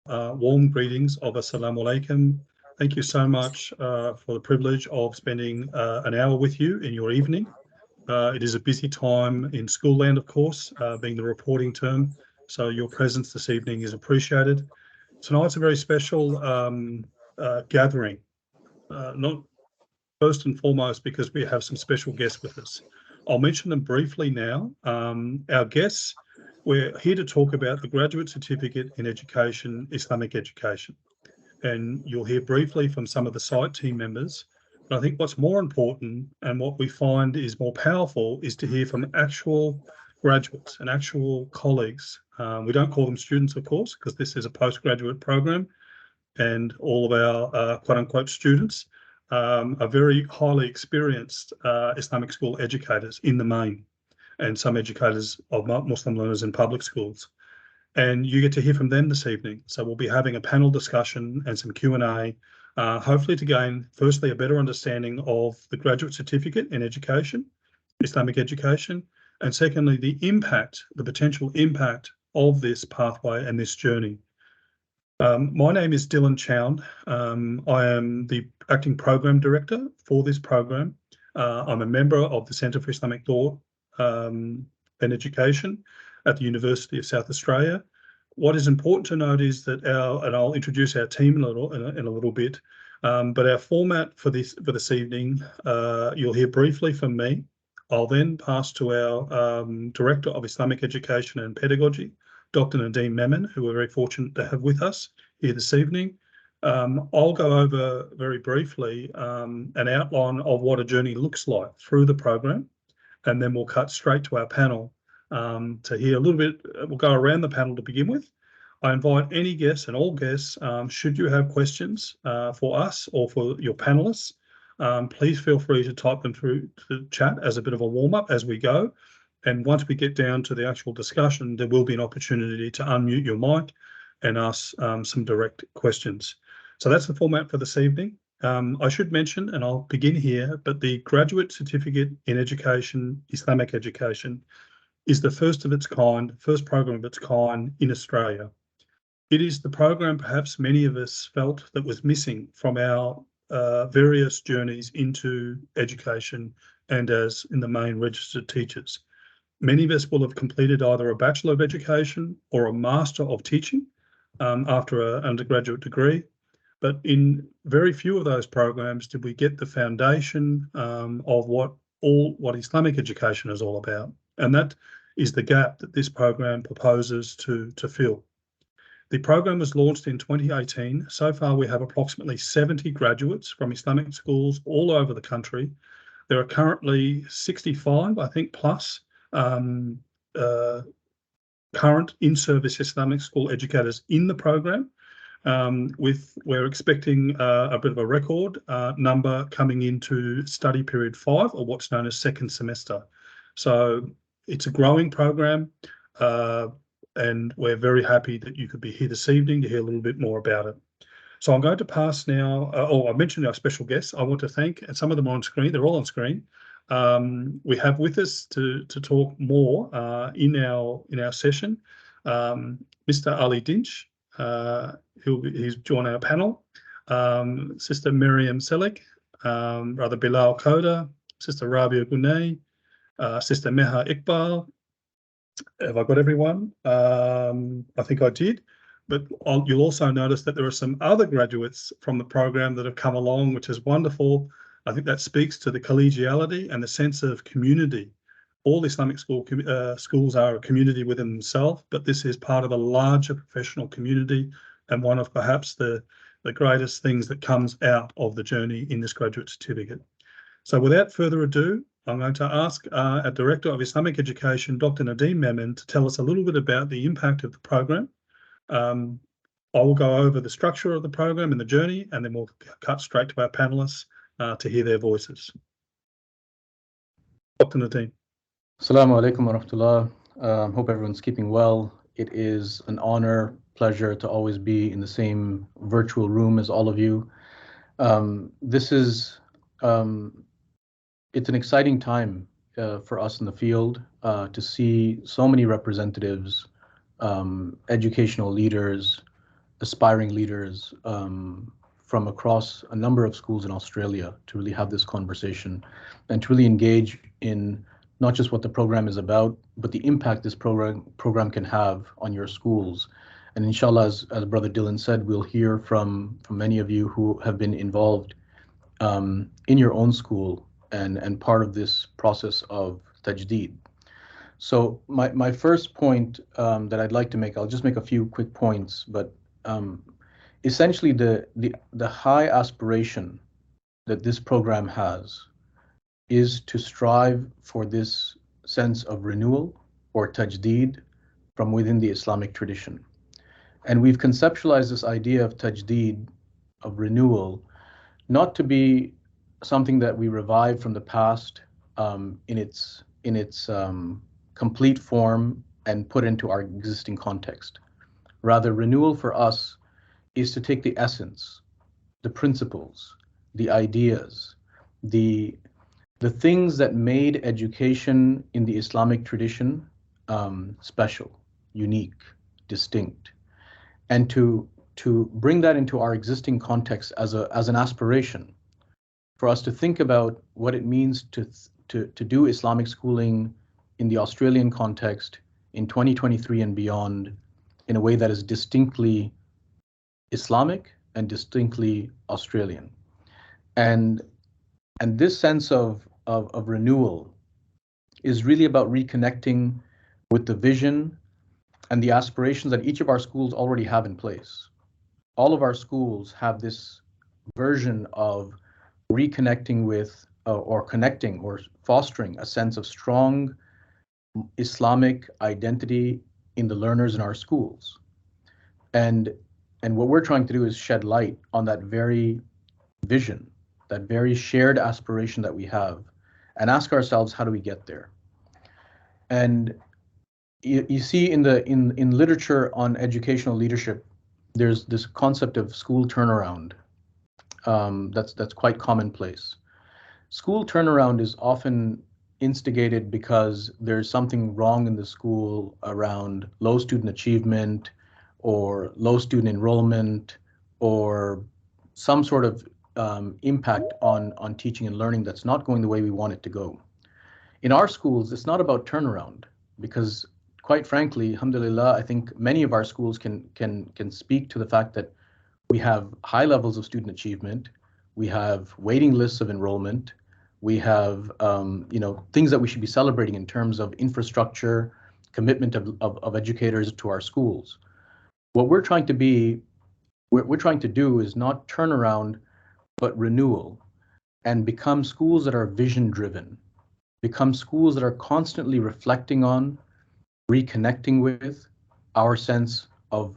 warm greetings of Assalamu Alaikum. Thank you so much for the privilege of spending an hour with you in your evening. It is a busy time in school land, of course, being the reporting term, so your presence this evening is appreciated. Tonight's a very special gathering, not first and foremost because we have some special guests with us. I'll mention them briefly now. Our guests, we're here to talk about the Graduate Certificate in Education, Islamic Education. And you'll hear briefly from some of the site team members. But I think what's more important and what we find is more powerful is to hear from actual graduates and actual colleagues. We don't call them students, of course, because this is a postgraduate program, and all of our quote unquote students are very highly experienced Islamic school educators in the main, and some educators of Muslim learners in public schools. And you get to hear from them this evening. So we'll be having a panel discussion and some Q&A, hopefully to gain, firstly, a better understanding of the Graduate Certificate in Education, Islamic Education, and secondly, the potential impact of this pathway and this journey. My name is Dylan Chown. I am the Acting Program Director for this program. I'm a member of the Centre for Islamic Thought and Education at the University of South Australia. What is important to note is that and I'll introduce our team in a little bit, but our format for this evening, you'll hear briefly from me. I'll then pass to our Director of Islamic Education and Pedagogy, Dr. Nadeem Memon, who we're very fortunate to have with us here this evening. I'll go over very briefly an outline of what a journey looks like through the program, and then we'll cut straight to our panel to hear a little bit. We'll go around the panel to begin with. I invite any guests and all guests, should you have questions for us or for your panelists, please feel free to type them through the chat as a bit of a warm-up as we go. And once we get down to the actual discussion, there will be an opportunity to unmute your mic and ask some direct questions. So that's the format for this evening. I should mention, and I'll begin here, but the Graduate Certificate in Education, Islamic Education, is the first program of its kind in Australia. It is the program perhaps many of us felt that was missing from our various journeys into education and as in the main registered teachers. Many of us will have completed either a Bachelor of Education or a Master of Teaching after an undergraduate degree, but in very few of those programs did we get the foundation of what Islamic education is all about, and that is the gap that this program proposes to fill. The program was launched in 2018. So far, we have approximately 70 graduates from Islamic schools all over the country. There are currently 65, I think, plus current in-service Islamic school educators in the program. We're expecting a bit of a record number coming into study period 5, or what's known as second semester. So it's a growing program, and we're very happy that you could be here this evening to hear a little bit more about it. So I'm going to pass now. I mentioned our special guests. I want to thank, and some of them are on screen. They're all on screen. We have with us to talk more in our session, Mr. Ali Dinch. He's joined our panel. Sister Meryem Celik, Brother Billal Khoder, Sister Rabia Guney, Sister Meha Iqbal. Have I got everyone? I think I did. But you'll also notice that there are some other graduates from the program that have come along, which is wonderful. I think that speaks to the collegiality and the sense of community. All Islamic schools are a community within themselves, but this is part of a larger professional community and one of perhaps the greatest things that comes out of the journey in this graduate certificate. So without further ado, I'm going to ask our Director of Islamic Education, Dr. Nadeem Memon, to tell us a little bit about the impact of the program. I will go over the structure of the program and the journey, and then we'll cut straight to our panelists to hear their voices. Dr. Nadeem. Assalamu alaikum wa rahmatullah. Hope everyone's keeping well. It is an honor, pleasure to always be in the same virtual room as all of you. It's an exciting time for us in the field to see so many representatives, educational leaders, aspiring leaders from across a number of schools in Australia to really have this conversation and to really engage in not just what the program is about, but the impact this program can have on your schools. And inshallah, as Brother Dylan said, we'll hear from many of you who have been involved in your own school and part of this process of tajdeed. So my first point that I'd like to make, I'll just make a few quick points, but essentially the high aspiration that this program has is to strive for this sense of renewal or tajdeed from within the Islamic tradition. And we've conceptualized this idea of tajdeed, of renewal, not to be something that we revive from the past in its complete form and put into our existing context. Rather, renewal for us is to take the essence, the principles, the ideas, the things that made education in the Islamic tradition special, unique, distinct, and to bring that into our existing context as an aspiration for us to think about what it means to do Islamic schooling in the Australian context in 2023 and beyond in a way that is distinctly Islamic and distinctly Australian. And this sense of renewal is really about reconnecting with the vision and the aspirations that each of our schools already have in place. All of our schools have this version of reconnecting with or connecting or fostering a sense of strong Islamic identity in the learners in our schools. And what we're trying to do is shed light on that very vision, that very shared aspiration that we have, and ask ourselves, how do we get there? And you see in literature on educational leadership, there's this concept of school turnaround that's quite commonplace. School turnaround is often instigated because there's something wrong in the school around low student achievement or low student enrollment or some sort of impact on teaching and learning that's not going the way we want it to go. In our schools, it's not about turnaround because, quite frankly, alhamdulillah, I think many of our schools can speak to the fact that we have high levels of student achievement, we have waiting lists of enrollment, we have things that we should be celebrating in terms of infrastructure, commitment of educators to our schools. What we're trying to do is not turn around, but renewal, and become schools that are vision driven, become schools that are constantly reflecting on, reconnecting with our sense of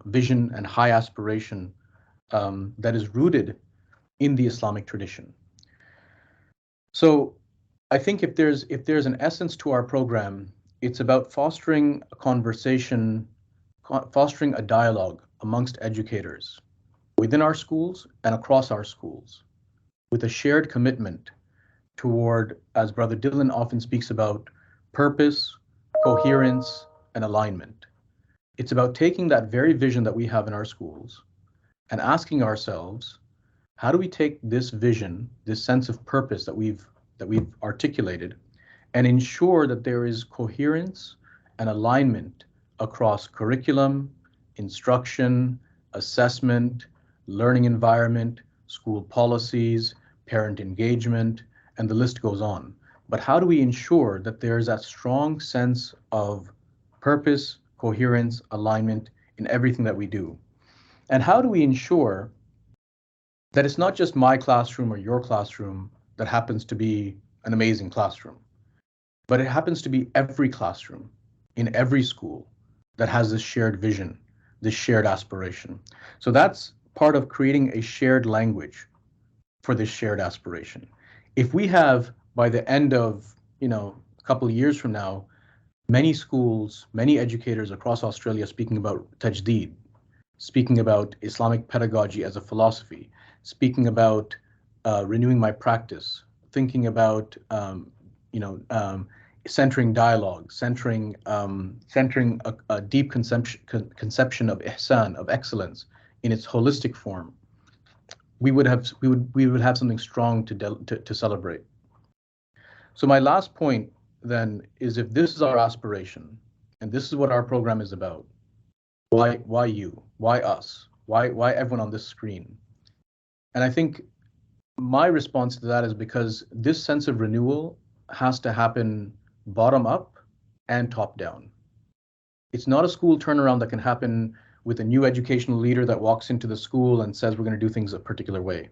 vision and high aspiration that is rooted in the Islamic tradition. So I think if there's an essence to our program, it's about fostering a conversation, fostering a dialogue amongst educators within our schools and across our schools with a shared commitment toward, as Brother Dylan often speaks about, purpose, coherence, and alignment. It's about taking that very vision that we have in our schools and asking ourselves, how do we take this vision, this sense of purpose that we've articulated, and ensure that there is coherence and alignment across curriculum, instruction, assessment, learning environment, school policies, parent engagement, and the list goes on. But how do we ensure that there is that strong sense of purpose, coherence, alignment in everything that we do? And how do we ensure that it's not just my classroom or your classroom that happens to be an amazing classroom, but it happens to be every classroom in every school that has this shared vision, this shared aspiration? So that's part of creating a shared language for this shared aspiration. If we have, by the end of a couple of years from now, many schools, many educators across Australia speaking about tajdeed, speaking about Islamic pedagogy as a philosophy, speaking about renewing my practice, thinking about centering dialogue, centering a deep conception of ihsan, of excellence in its holistic form, we would have something strong to celebrate. So my last point then is, if this is our aspiration and this is what our program is about, why you? Why us? Why everyone on this screen? And I think my response to that is because this sense of renewal has to happen bottom up and top down. It's not a school turnaround that can happen with a new educational leader that walks into the school and says we're going to do things a particular way.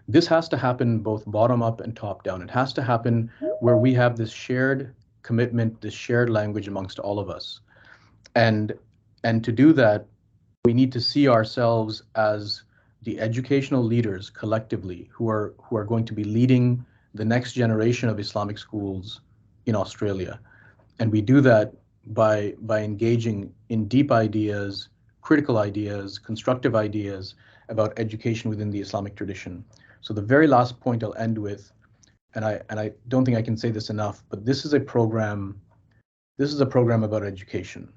This has to happen both bottom up and top down. It has to happen where we have this shared commitment, this shared language amongst all of us. And to do that, we need to see ourselves as the educational leaders collectively who are going to be leading the next generation of Islamic schools in Australia. And we do that by engaging in deep ideas, critical ideas, constructive ideas about education within the Islamic tradition. So the very last point I'll end with, and I don't think I can say this enough, but this is a program about education.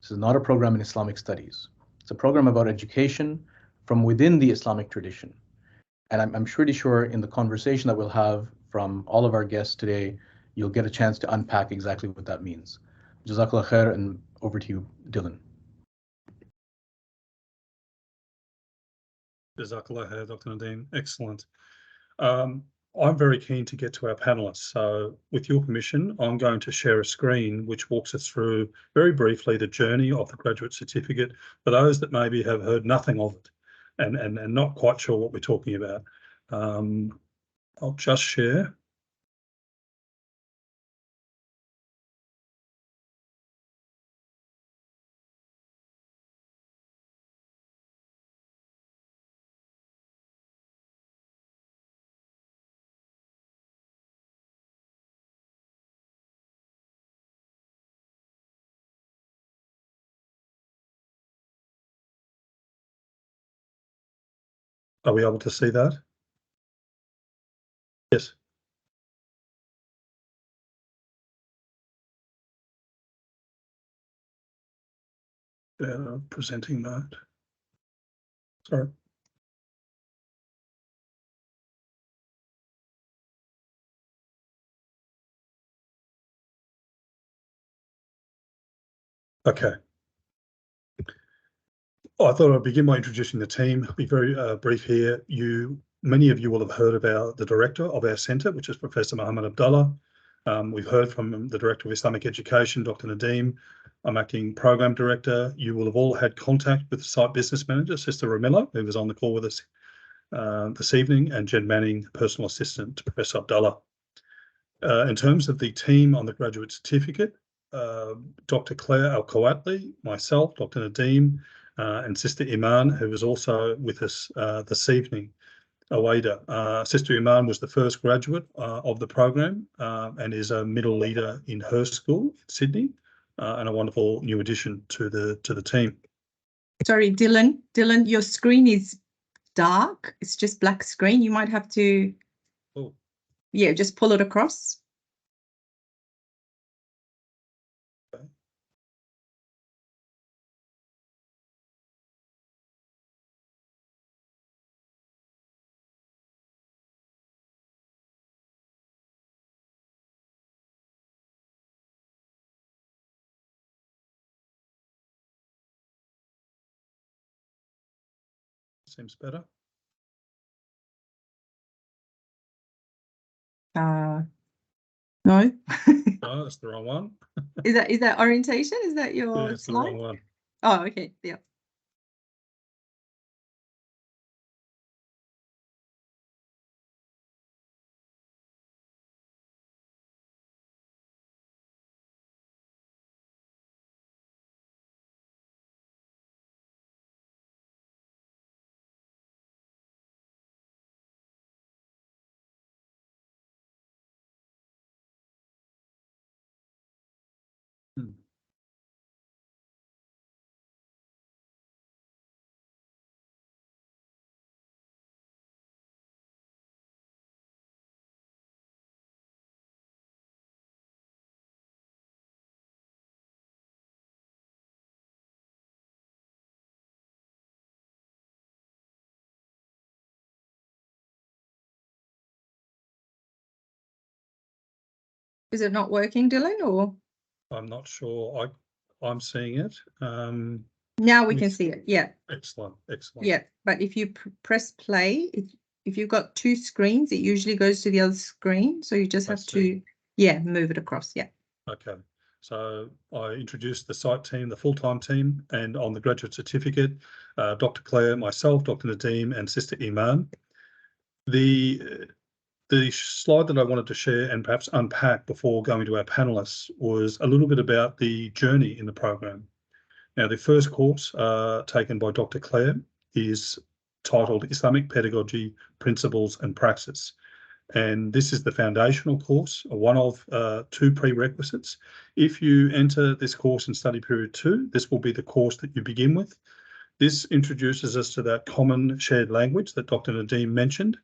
This is not a program in Islamic studies. It's a program about education from within the Islamic tradition. And I'm pretty sure in the conversation that we'll have from all of our guests today, you'll get a chance to unpack exactly what that means. Jazakallah khair, and over to you, Dylan. Jazakallah khair, Dr. Nadeem. Excellent. I'm very keen to get to our panelists. So with your permission, I'm going to share a screen which walks us through very briefly the journey of the graduate certificate for those that maybe have heard nothing of it and not quite sure what we're talking about. I'll just share. Are we able to see that? Yes. Presenting mode. Sorry. Okay. I thought I'd begin by introducing the team. I'll be very brief here. Many of you will have heard about the director of our centre, which is Professor Muhammad Abdullah. We've heard from the Director of Islamic Education, Dr. Nadeem. I'm acting Program Director. You will have all had contact with the Site Business Manager, Sister Ramillo, who was on the call with us this evening, and Jen Manning, Personal Assistant to Professor Abdullah. In terms of the team on the graduate certificate, Dr. Claire Al-Kawatli, myself, Dr. Nadeem, and Sister Iman, who was also with us this evening. Awada. Sister Iman was the first graduate of the program and is a middle leader in her school in Sydney, and a wonderful new addition to the team. Sorry, Dylan, your screen is dark. It's just black screen. You might have to, yeah, just pull it across. Okay. Seems better. No. No, that's the wrong one. Is that orientation? Is that your Yeah, it's the slide? wrong one. Oh, okay. Yeah. Is it not working, Dylan, or? I'm not sure. I'm seeing it. Now we can see it. Yeah. Excellent. Excellent. Yeah. But if you press play, if you've got two screens, it usually goes to the other screen. So you just have to, move it across. Yeah. Okay. So I introduced the site team, the full-time team, and on the graduate certificate, Dr. Claire, myself, Dr. Nadeem, and Sister Iman. The slide that I wanted to share and perhaps unpack before going to our panelists was a little bit about the journey in the program. Now, the first course taken by Dr. Claire is titled Islamic Pedagogy, Principles and Praxis. And this is the foundational course, one of two prerequisites. If you enter this course in study period 2, this will be the course that you begin with. This introduces us to that common shared language that Dr. Nadeem mentioned.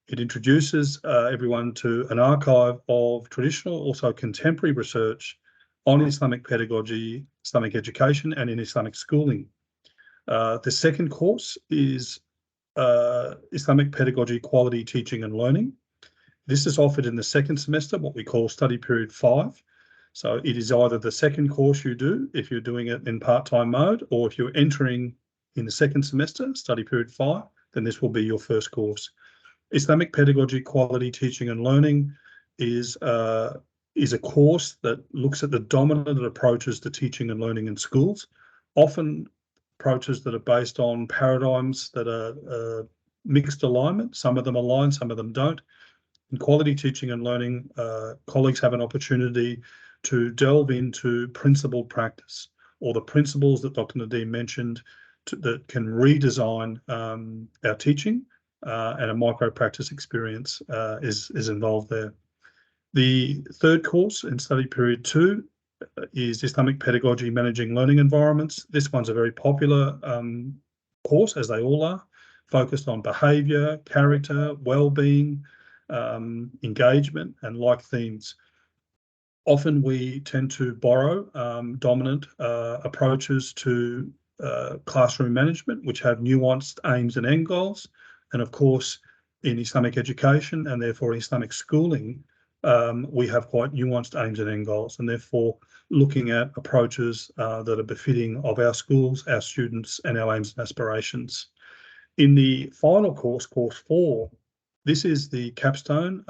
It introduces everyone to an archive of traditional, also contemporary research on Islamic pedagogy, Islamic education, and in Islamic schooling. The second course is Islamic Pedagogy, Quality Teaching and Learning. This is offered in the second semester, what we call study period 5. So it is either the second course you do, if you're doing it in part-time mode, or if you're entering in the second semester, study period 5, then this will be your first course. Islamic Pedagogy, Quality Teaching and Learning is a course that looks at the dominant approaches to teaching and learning in schools, often approaches that are based on paradigms that are mixed alignment. Some of them align, some of them don't. In quality teaching and learning, colleagues have an opportunity to delve into principled practice, or the principles that Dr. Nadeem mentioned that can redesign our teaching, and a micro-practice experience is involved there. The third course in study period 2 is Islamic Pedagogy, Managing Learning Environments. This one's a very popular course, as they all are, focused on behaviour, character, well-being, engagement and like themes. Often we tend to borrow dominant approaches to classroom management, which have nuanced aims and end goals. And of course, in Islamic education and therefore Islamic schooling, we have quite nuanced aims and end goals, and therefore looking at approaches that are befitting of our schools, our students, and our aims and aspirations. In the final course, course 4, this is the capstone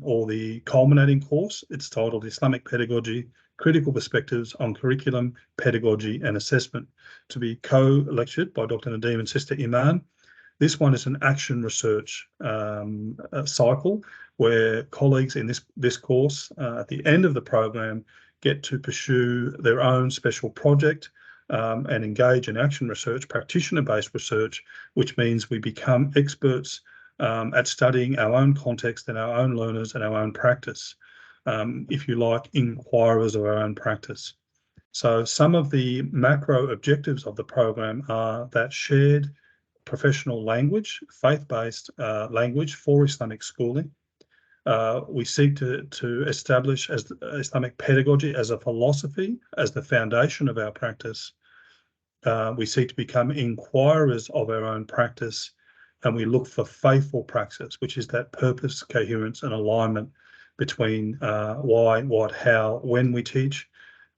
or the culminating course. It's titled Islamic Pedagogy, Critical Perspectives on Curriculum, Pedagogy and Assessment, to be co-lectured by Dr. Nadeem and Sister Iman. This one is an action research cycle where colleagues in this course at the end of the program get to pursue their own special project and engage in action research, practitioner-based research, which means we become experts at studying our own context and our own learners and our own practice, if you like, inquirers of our own practice. So some of the macro objectives of the program are that shared professional language, faith-based language for Islamic schooling. We seek to establish as Islamic pedagogy as a philosophy, as the foundation of our practice. We seek to become inquirers of our own practice, and we look for faithful praxis, which is that purpose, coherence and alignment between why, what, how, when we teach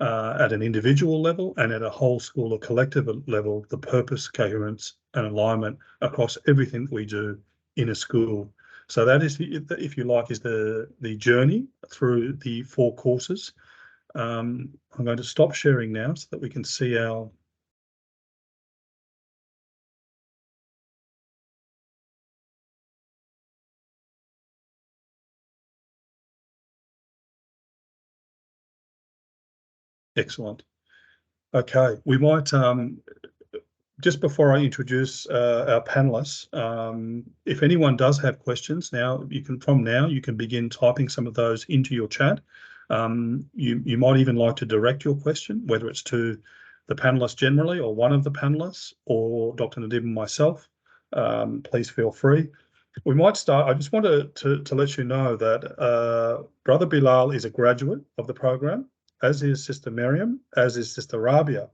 at an individual level and at a whole school or collective level, the purpose, coherence and alignment across everything that we do in a school. So that is, if you like, is the journey through the 4 courses. I'm going to stop sharing now so that we can see our excellent. Okay, we might just before I introduce our panelists, if anyone does have questions now, you can begin typing some of those into your chat. You might even like to direct your question, whether it's to the panelists generally or one of the panelists or Dr. Nadeem and myself. Please feel free. We might start. I just want to let you know that Brother Billal is a graduate of the program, as is Sister Meryem, as is Sister Rabia,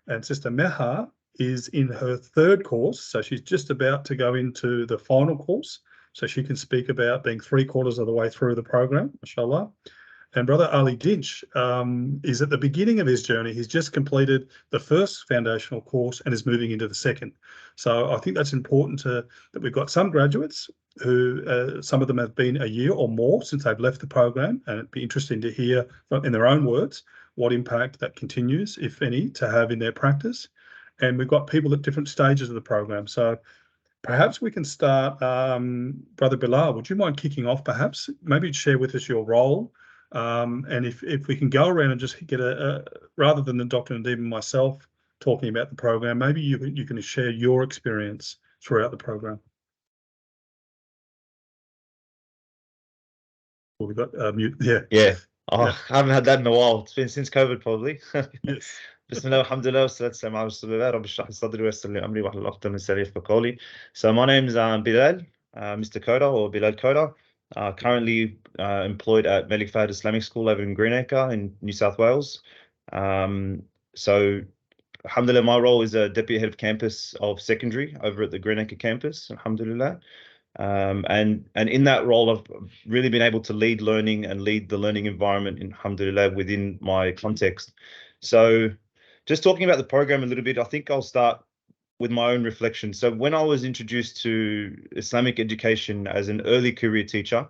and Sister Meha is in her 3rd course, so she's just about to go into the final course, so she can speak about being 3/4 of the way through the program, mashallah. And Brother Ali Dinch is at the beginning of his journey. He's just completed the first foundational course and is moving into the second. So I think that's important that we've got some graduates who, some of them have been a year or more since they've left the program, and it'd be interesting to hear in their own words what impact that continues, if any, to have in their practice. And we've got people at different stages of the program. So perhaps we can start, Brother Billal, would you mind kicking off perhaps? Maybe share with us your role. And if we can go around and just get rather than the Dr. Nadeem and myself talking about the program, maybe you can share your experience throughout the program. Well, we've got mute. Yeah. Oh, I haven't had that in a while. It's been since COVID probably. Yes. Bismillah, alhamdulillah, wassalatu wassalamu ala rasulillah, rabbi shrah li sadri wa yassir li amri wahlul 'uqdatan min lisani yafqahu qawli. So my name's Billal, Mr. Khoder or Billal Khoder. Currently employed at Australian Islamic School over in Greenacre in New South Wales. So alhamdulillah, my role is a deputy head of campus of secondary over at the Greenacre campus, alhamdulillah. And in that role, I've really been able to lead learning and lead the learning environment, alhamdulillah, within my context. So just talking about the program a little bit, I think I'll start with my own reflection. So when I was introduced to Islamic education as an early career teacher,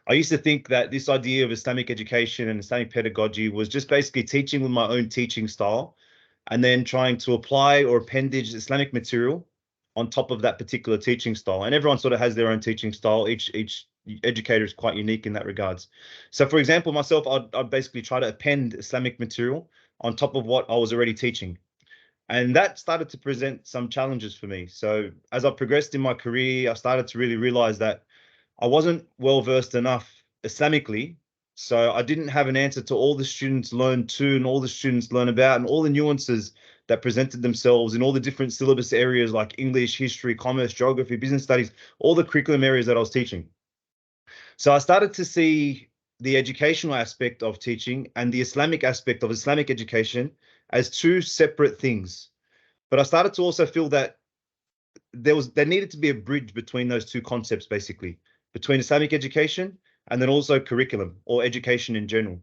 I used to think that this idea of Islamic education and Islamic pedagogy was just basically teaching with my own teaching style and then trying to apply or appendage Islamic material on top of that particular teaching style. And everyone sort of has their own teaching style. Each educator is quite unique in that regards. So for example, myself, I'd basically try to append Islamic material on top of what I was already teaching. And that started to present some challenges for me. So as I progressed in my career, I started to really realize that I wasn't well versed enough Islamically. So I didn't have an answer to all the students learn to and all the students learn about and all the nuances that presented themselves in all the different syllabus areas like English, history, commerce, geography, business studies, all the curriculum areas that I was teaching. So I started to see the educational aspect of teaching and the Islamic aspect of Islamic education as two separate things. But I started to also feel that there needed to be a bridge between those two concepts, basically, between Islamic education and then also curriculum or education in general.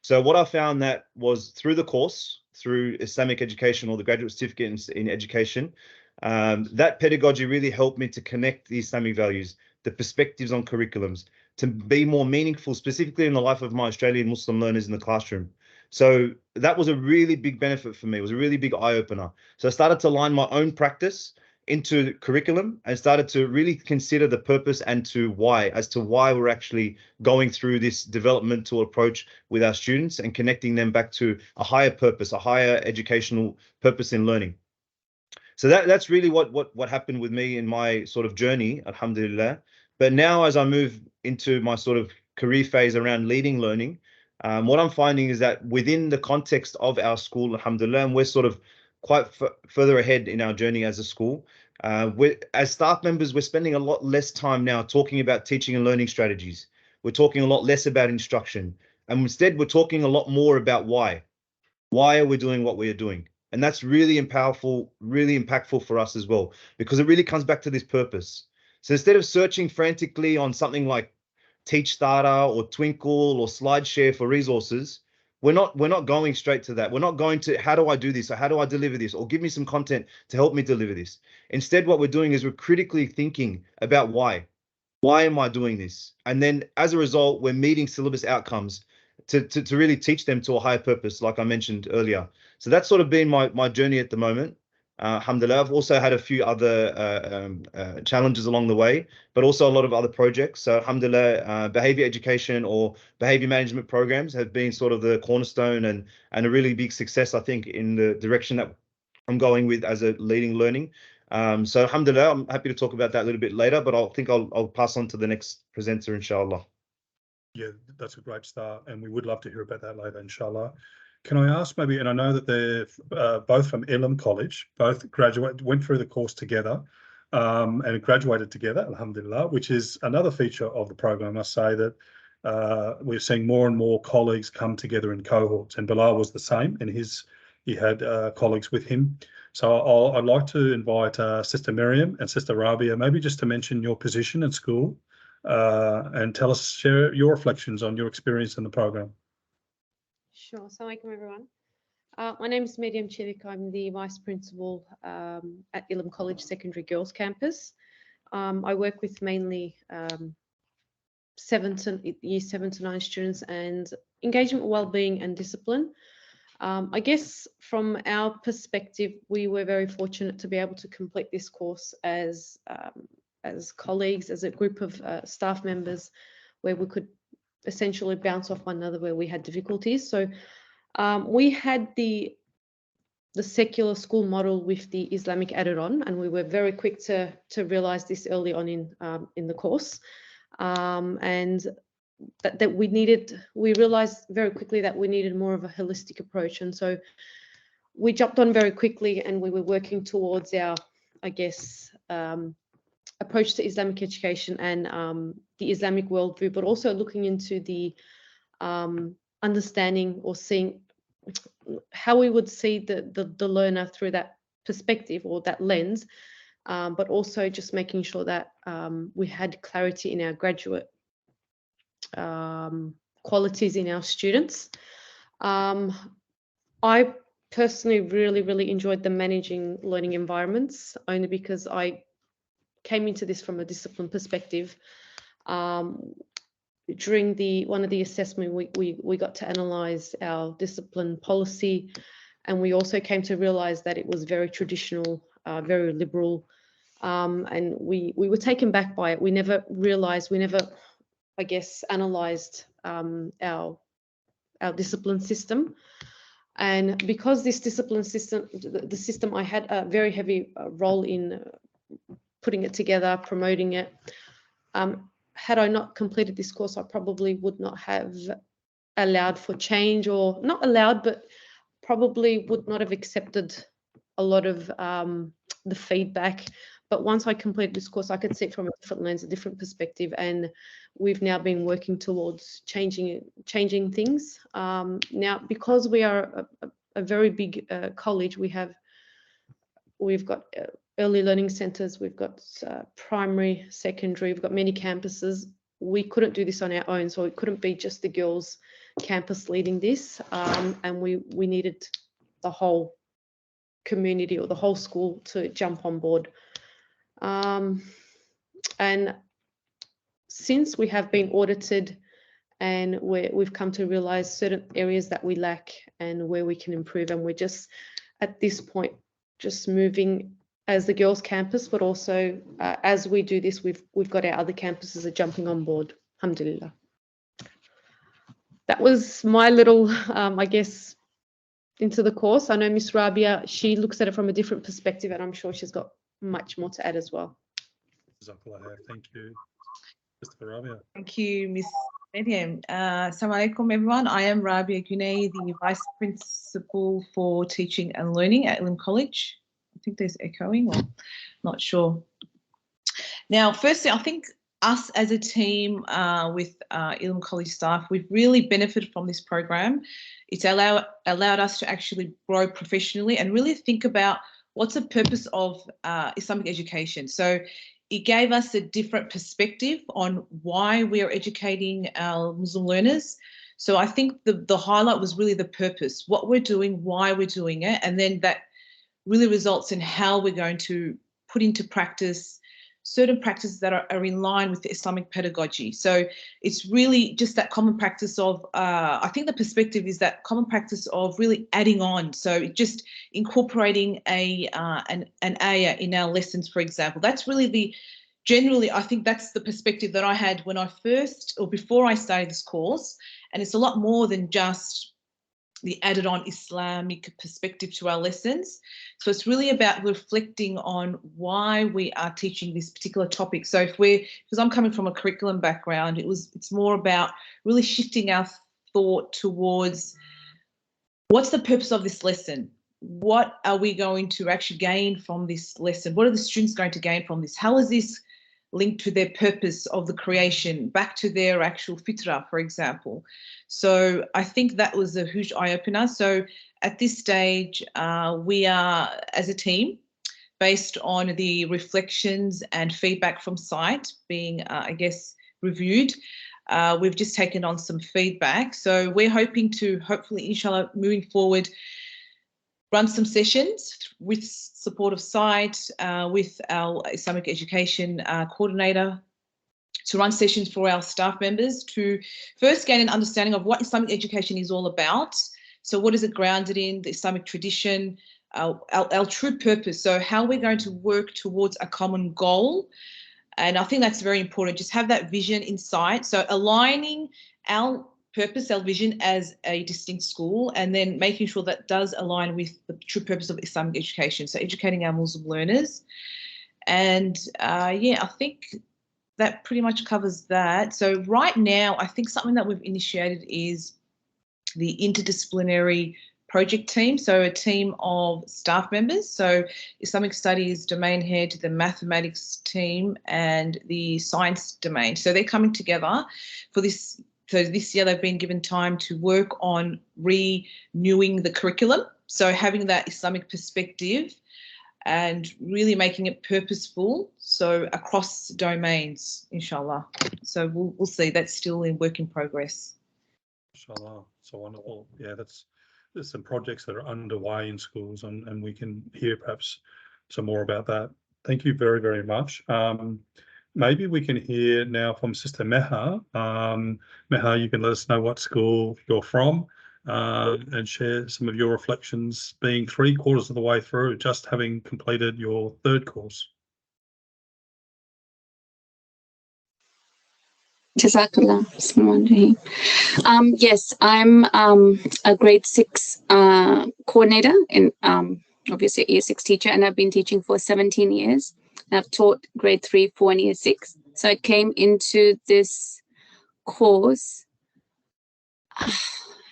So what I found that was through the course, through Islamic education or the graduate certificate in education, that pedagogy really helped me to connect the Islamic values, the perspectives on curriculums, to be more meaningful, specifically in the life of my Australian Muslim learners in the classroom. So that was a really big benefit for me. It was a really big eye-opener. So I started to align my own practice into curriculum and started to really consider the purpose and as to why we're actually going through this developmental approach with our students and connecting them back to a higher purpose, a higher educational purpose in learning. So that's really what happened with me in my sort of journey, alhamdulillah. But now as I move into my sort of career phase around leading learning, what I'm finding is that within the context of our school, alhamdulillah, and we're sort of quite further ahead in our journey as a school. As staff members, we're spending a lot less time now talking about teaching and learning strategies. We're talking a lot less about instruction. And instead, we're talking a lot more about why. Why are we doing what we are doing? And that's really powerful, really impactful for us as well, because it really comes back to this purpose. So instead of searching frantically on something like TeachStarter or Twinkle or SlideShare for resources, we're not going straight to that. We're not going to, how do I do this? Or how do I deliver this? Or give me some content to help me deliver this. Instead, what we're doing is we're critically thinking about why. Why am I doing this? And then as a result, we're meeting syllabus outcomes to really teach them to a higher purpose, like I mentioned earlier. So that's sort of been my journey at the moment. Alhamdulillah, I've also had a few other challenges along the way, but also a lot of other projects. So alhamdulillah, behavior education or behavior management programs have been sort of the cornerstone and a really big success, I think, in the direction that I'm going with as a leading learning. So alhamdulillah, I'm happy to talk about that a little bit later, but I'll pass on to the next presenter, inshallah. Yeah, that's a great start, and we would love to hear about that later, inshallah. Can I ask maybe, and I know that they're both from Elam College, both went through the course together and graduated together, alhamdulillah, which is another feature of the program. I must say that we're seeing more and more colleagues come together in cohorts, and Billal was the same, and he had colleagues with him. So I'd like to invite Sister Meryem and Sister Rabia, maybe just to mention your position at school and share your reflections on your experience in the program. Sure. Assalamu alaikum, everyone. My name is Meryem Celik. I'm the Vice Principal at Ilim College Secondary Girls Campus. I work with mainly year 7 to 9 students, and engagement, wellbeing and discipline. I guess from our perspective, we were very fortunate to be able to complete this course as colleagues, as a group of staff members, where we could essentially bounce off one another where we had difficulties. So we had the secular school model with the Islamic added on, and we were very quick to realize this early on in the course, and that we realized very quickly that we needed more of a holistic approach. And so we jumped on very quickly, and we were working towards our, I guess, approach to Islamic education and the Islamic worldview, but also looking into the understanding or seeing how we would see the learner through that perspective or that lens, but also just making sure that we had clarity in our graduate qualities in our students. I personally really enjoyed the managing learning environments, only because I came into this from a discipline perspective. During one of the assessment, we got to analyze our discipline policy, and we also came to realize that it was very traditional, very liberal, and we were taken back by it. We never, I guess, analyzed our discipline system. And because this discipline system, the system, I had a very heavy role in putting it together, promoting it. Had I not completed this course, I probably would not have allowed for change, or not allowed, but probably would not have accepted a lot of the feedback. But once I completed this course, I could see it from a different lens, a different perspective, and we've now been working towards changing things. Now, because we are a very big college, we've got early learning centres, we've got primary, secondary, we've got many campuses. We couldn't do this on our own, so it couldn't be just the girls' campus leading this, and we needed the whole community or the whole school to jump on board. And since we have been audited, and we've come to realise certain areas that we lack and where we can improve, and we're just at this point just moving as the girls' campus, but also as we do this, we've got our other campuses are jumping on board. Alhamdulillah. That was my little, I guess, into the course. I know Miss Rabia, she looks at it from a different perspective, and I'm sure she's got much more to add as well. Thank you, Mr. Rabia. Thank you, Miss Meryem. Assalamu alaikum, everyone. I am Rabia Guney, the Vice Principal for Teaching and Learning at Ilim College. I think there's echoing, or not sure. Now, firstly, I think us as a team with Ilim College staff, we've really benefited from this program. It's allowed us to actually grow professionally and really think about what's the purpose of Islamic education. So it gave us a different perspective on why we are educating our Muslim learners. So I think the highlight was really the purpose, what we're doing, why we're doing it, and then that really results in how we're going to put into practice certain practices that are in line with the Islamic pedagogy. So it's really just that common practice of, I think the perspective is that common practice of really adding on. So just incorporating an ayah in our lessons, for example. That's really generally, I think that's the perspective that I had when I first, or before I started this course. And it's a lot more than just the added on Islamic perspective to our lessons. So it's really about reflecting on why we are teaching this particular topic. So because I'm coming from a curriculum background, it's more about really shifting our thought towards what's the purpose of this lesson? What are we going to actually gain from this lesson? What are the students going to gain from this? How is this linked to their purpose of the creation, back to their actual fitrah, for example? So I think that was a huge eye-opener. So at this stage, we are, as a team, based on the reflections and feedback from site, being, I guess, reviewed. We've just taken on some feedback. So we're hoping to, hopefully, inshallah, moving forward, run some sessions with support of SITE, with our Islamic education coordinator, to run sessions for our staff members to first gain an understanding of what Islamic education is all about. So what is it grounded in, the Islamic tradition, our true purpose. So how we're going to work towards a common goal. And I think that's very important, just have that vision in sight. So aligning our purpose, our vision as a distinct school, and then making sure that does align with the true purpose of Islamic education. So educating our Muslim learners. And yeah, I think that pretty much covers that. So right now, I think something that we've initiated is the interdisciplinary project team. So a team of staff members. So Islamic studies domain head, the mathematics team, and the science domain. So they're coming together for this. So this year they've been given time to work on renewing the curriculum. So having that Islamic perspective and really making it purposeful, so across domains, inshallah. So we'll see. That's still in work in progress. Inshallah, so wonderful. Yeah, there's some projects that are underway in schools, and we can hear perhaps some more about that. Thank you very, very much. Maybe we can hear now from Sister Meha. Meha, you can let us know what school you're from, and share some of your reflections, being 3/4 of the way through, just having completed your 3rd course. Jazakallah. Yes, I'm a grade 6 coordinator, and obviously a year 6 teacher, and I've been teaching for 17 years. I've taught grade 3, 4, and year 6. So I came into this course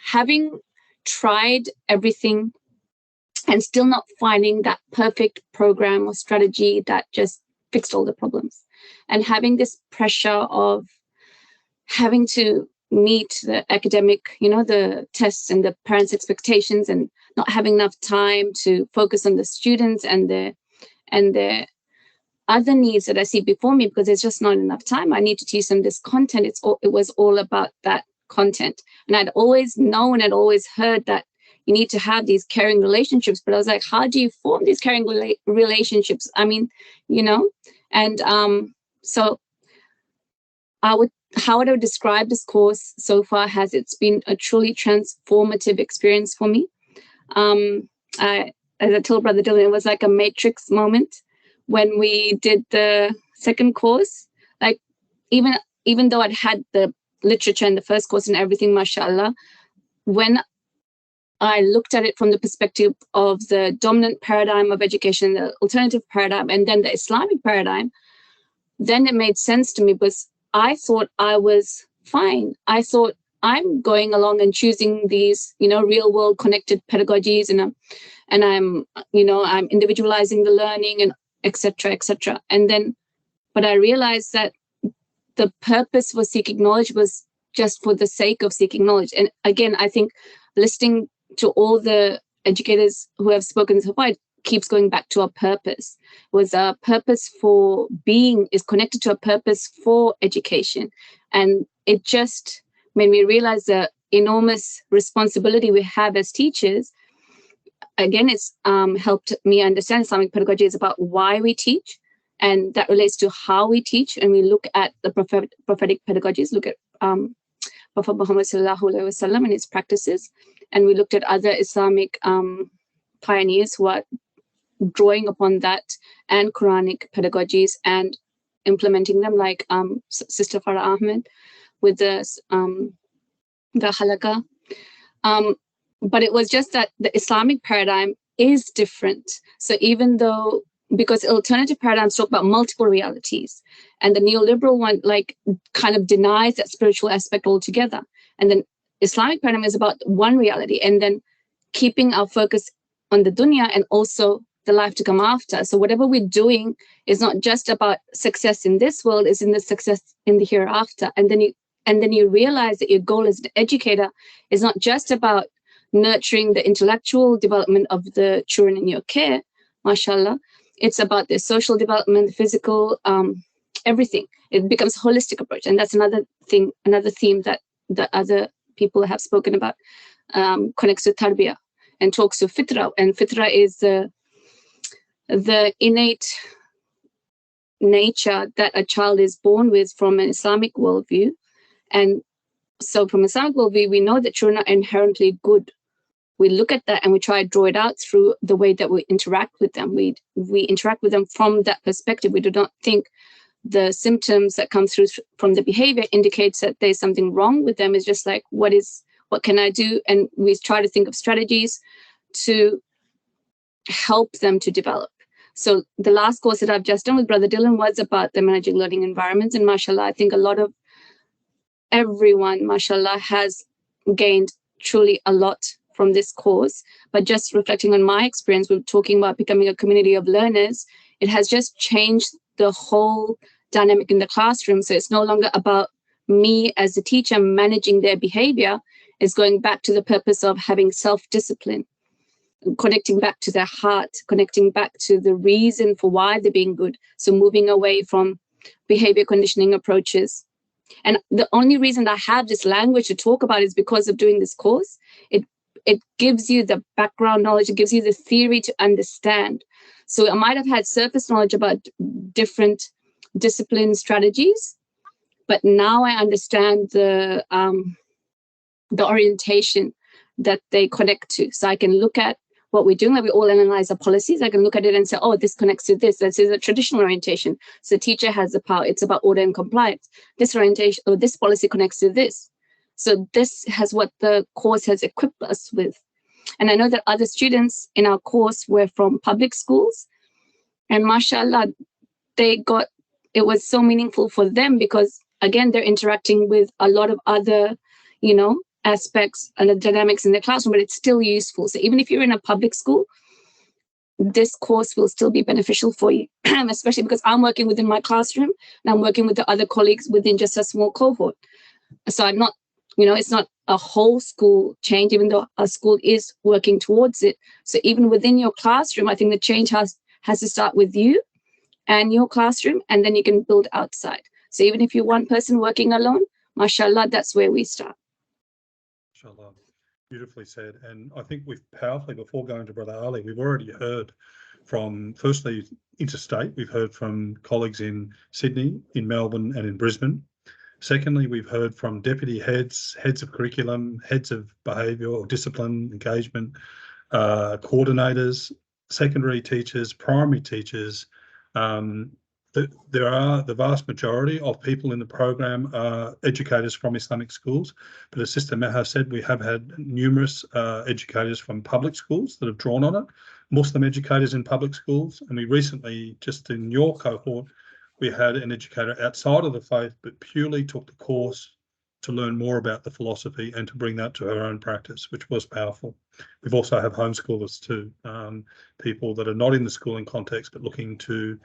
having tried everything and still not finding that perfect program or strategy that just fixed all the problems, and having this pressure of having to meet the academic, the tests and the parents' expectations, and not having enough time to focus on the students and their other needs that I see before me, because there's just not enough time. I need to teach them this content. It was all about that content. And I'd always known, I'd always heard that you need to have these caring relationships, but I was like, how do you form these caring relationships? I mean, and so how would I describe this course so far? It's been a truly transformative experience for me. As I told Brother Dylan, it was like a matrix moment when we did the 2nd course. Like even though I'd had the literature in the 1st course and everything, mashallah, when I looked at it from the perspective of the dominant paradigm of education, the alternative paradigm, and then the Islamic paradigm, then it made sense to me, because I thought I was fine. I thought I'm going along and choosing these, real world connected pedagogies, and I'm individualizing the learning, and etc., etc. And then, but I realized that the purpose for seeking knowledge was just for the sake of seeking knowledge. And again, I think listening to all the educators who have spoken so far, it keeps going back to a purpose. Was a purpose for being is connected to a purpose for education. And it just made me realize the enormous responsibility we have as teachers. Again, it's helped me understand Islamic pedagogy is about why we teach, and that relates to how we teach. And we look at the prophetic pedagogies, look at Prophet Muhammad sallallahu alaihi wasallam and his practices, and we looked at other Islamic pioneers who are drawing upon that and Quranic pedagogies and implementing them, like Sister Farah Ahmed with the halakha. But it was just that the Islamic paradigm is different. So even though, because alternative paradigms talk about multiple realities, and the neoliberal one kind of denies that spiritual aspect altogether. And then Islamic paradigm is about one reality, and then keeping our focus on the dunya and also the life to come after. So whatever we're doing is not just about success in this world, is in the success in the hereafter. And then you realize that your goal as an educator is not just about nurturing the intellectual development of the children in your care, mashallah. It's about their social development, physical everything. It becomes a holistic approach, and that's another thing, another theme that the other people have spoken about, connects to tarbiyah and talks to fitra, and fitra is the innate nature that a child is born with from an Islamic worldview. And so from Islamic worldview, we know that children are inherently good. We look at that and we try to draw it out through the way that we interact with them. We interact with them from that perspective. We do not think the symptoms that come through from the behavior indicates that there's something wrong with them. It's just like, what can I do? And we try to think of strategies to help them to develop. So the last course that I've just done with Brother Dylan was about the managing learning environments. And mashallah, I think everyone, mashallah, has gained truly a lot from this course. But just reflecting on my experience with talking about becoming a community of learners, it has just changed the whole dynamic in the classroom. So it's no longer about me as a teacher managing their behavior. It's going back to the purpose of having self-discipline, connecting back to their heart, connecting back to the reason for why they're being good. So moving away from behavior conditioning approaches. And the only reason I have this language to talk about is because of doing this course. It gives you the background knowledge, it gives you the theory to understand. So I might have had surface knowledge about different discipline strategies, but now I understand the orientation that they connect to. So I can look at what we're doing, like we all analyze our policies. I can look at it and say, oh, this connects to this. This is a traditional orientation. So teacher has the power. It's about order and compliance. This orientation or this policy connects to this. So this has what the course has equipped us with. And I know that other students in our course were from public schools, and mashallah, it was so meaningful for them because again, they're interacting with a lot of other, aspects and the dynamics in the classroom, but it's still useful. So even if you're in a public school, this course will still be beneficial for you, especially because I'm working within my classroom and I'm working with the other colleagues within just a small cohort. So I'm not, it's not a whole school change, even though a school is working towards it. So even within your classroom, I think the change has to start with you and your classroom, and then you can build outside. So even if you're one person working alone, mashallah, that's where we start. Mashallah, beautifully said. And I think we've powerfully, before going to Brother Ali, we've already heard from, firstly, interstate. We've heard from colleagues in Sydney, in Melbourne and in Brisbane. Secondly, we've heard from deputy heads of curriculum, heads of behaviour or discipline, engagement, coordinators, secondary teachers, primary teachers. There are the vast majority of people in the program are educators from Islamic schools, but as Sister Meha said, we have had numerous educators from public schools that have drawn on it, Muslim educators in public schools, and we recently, just in your cohort, we had an educator outside of the faith, but purely took the course to learn more about the philosophy and to bring that to her own practice, which was powerful. We've also have homeschoolers too, people that are not in the schooling context, but looking to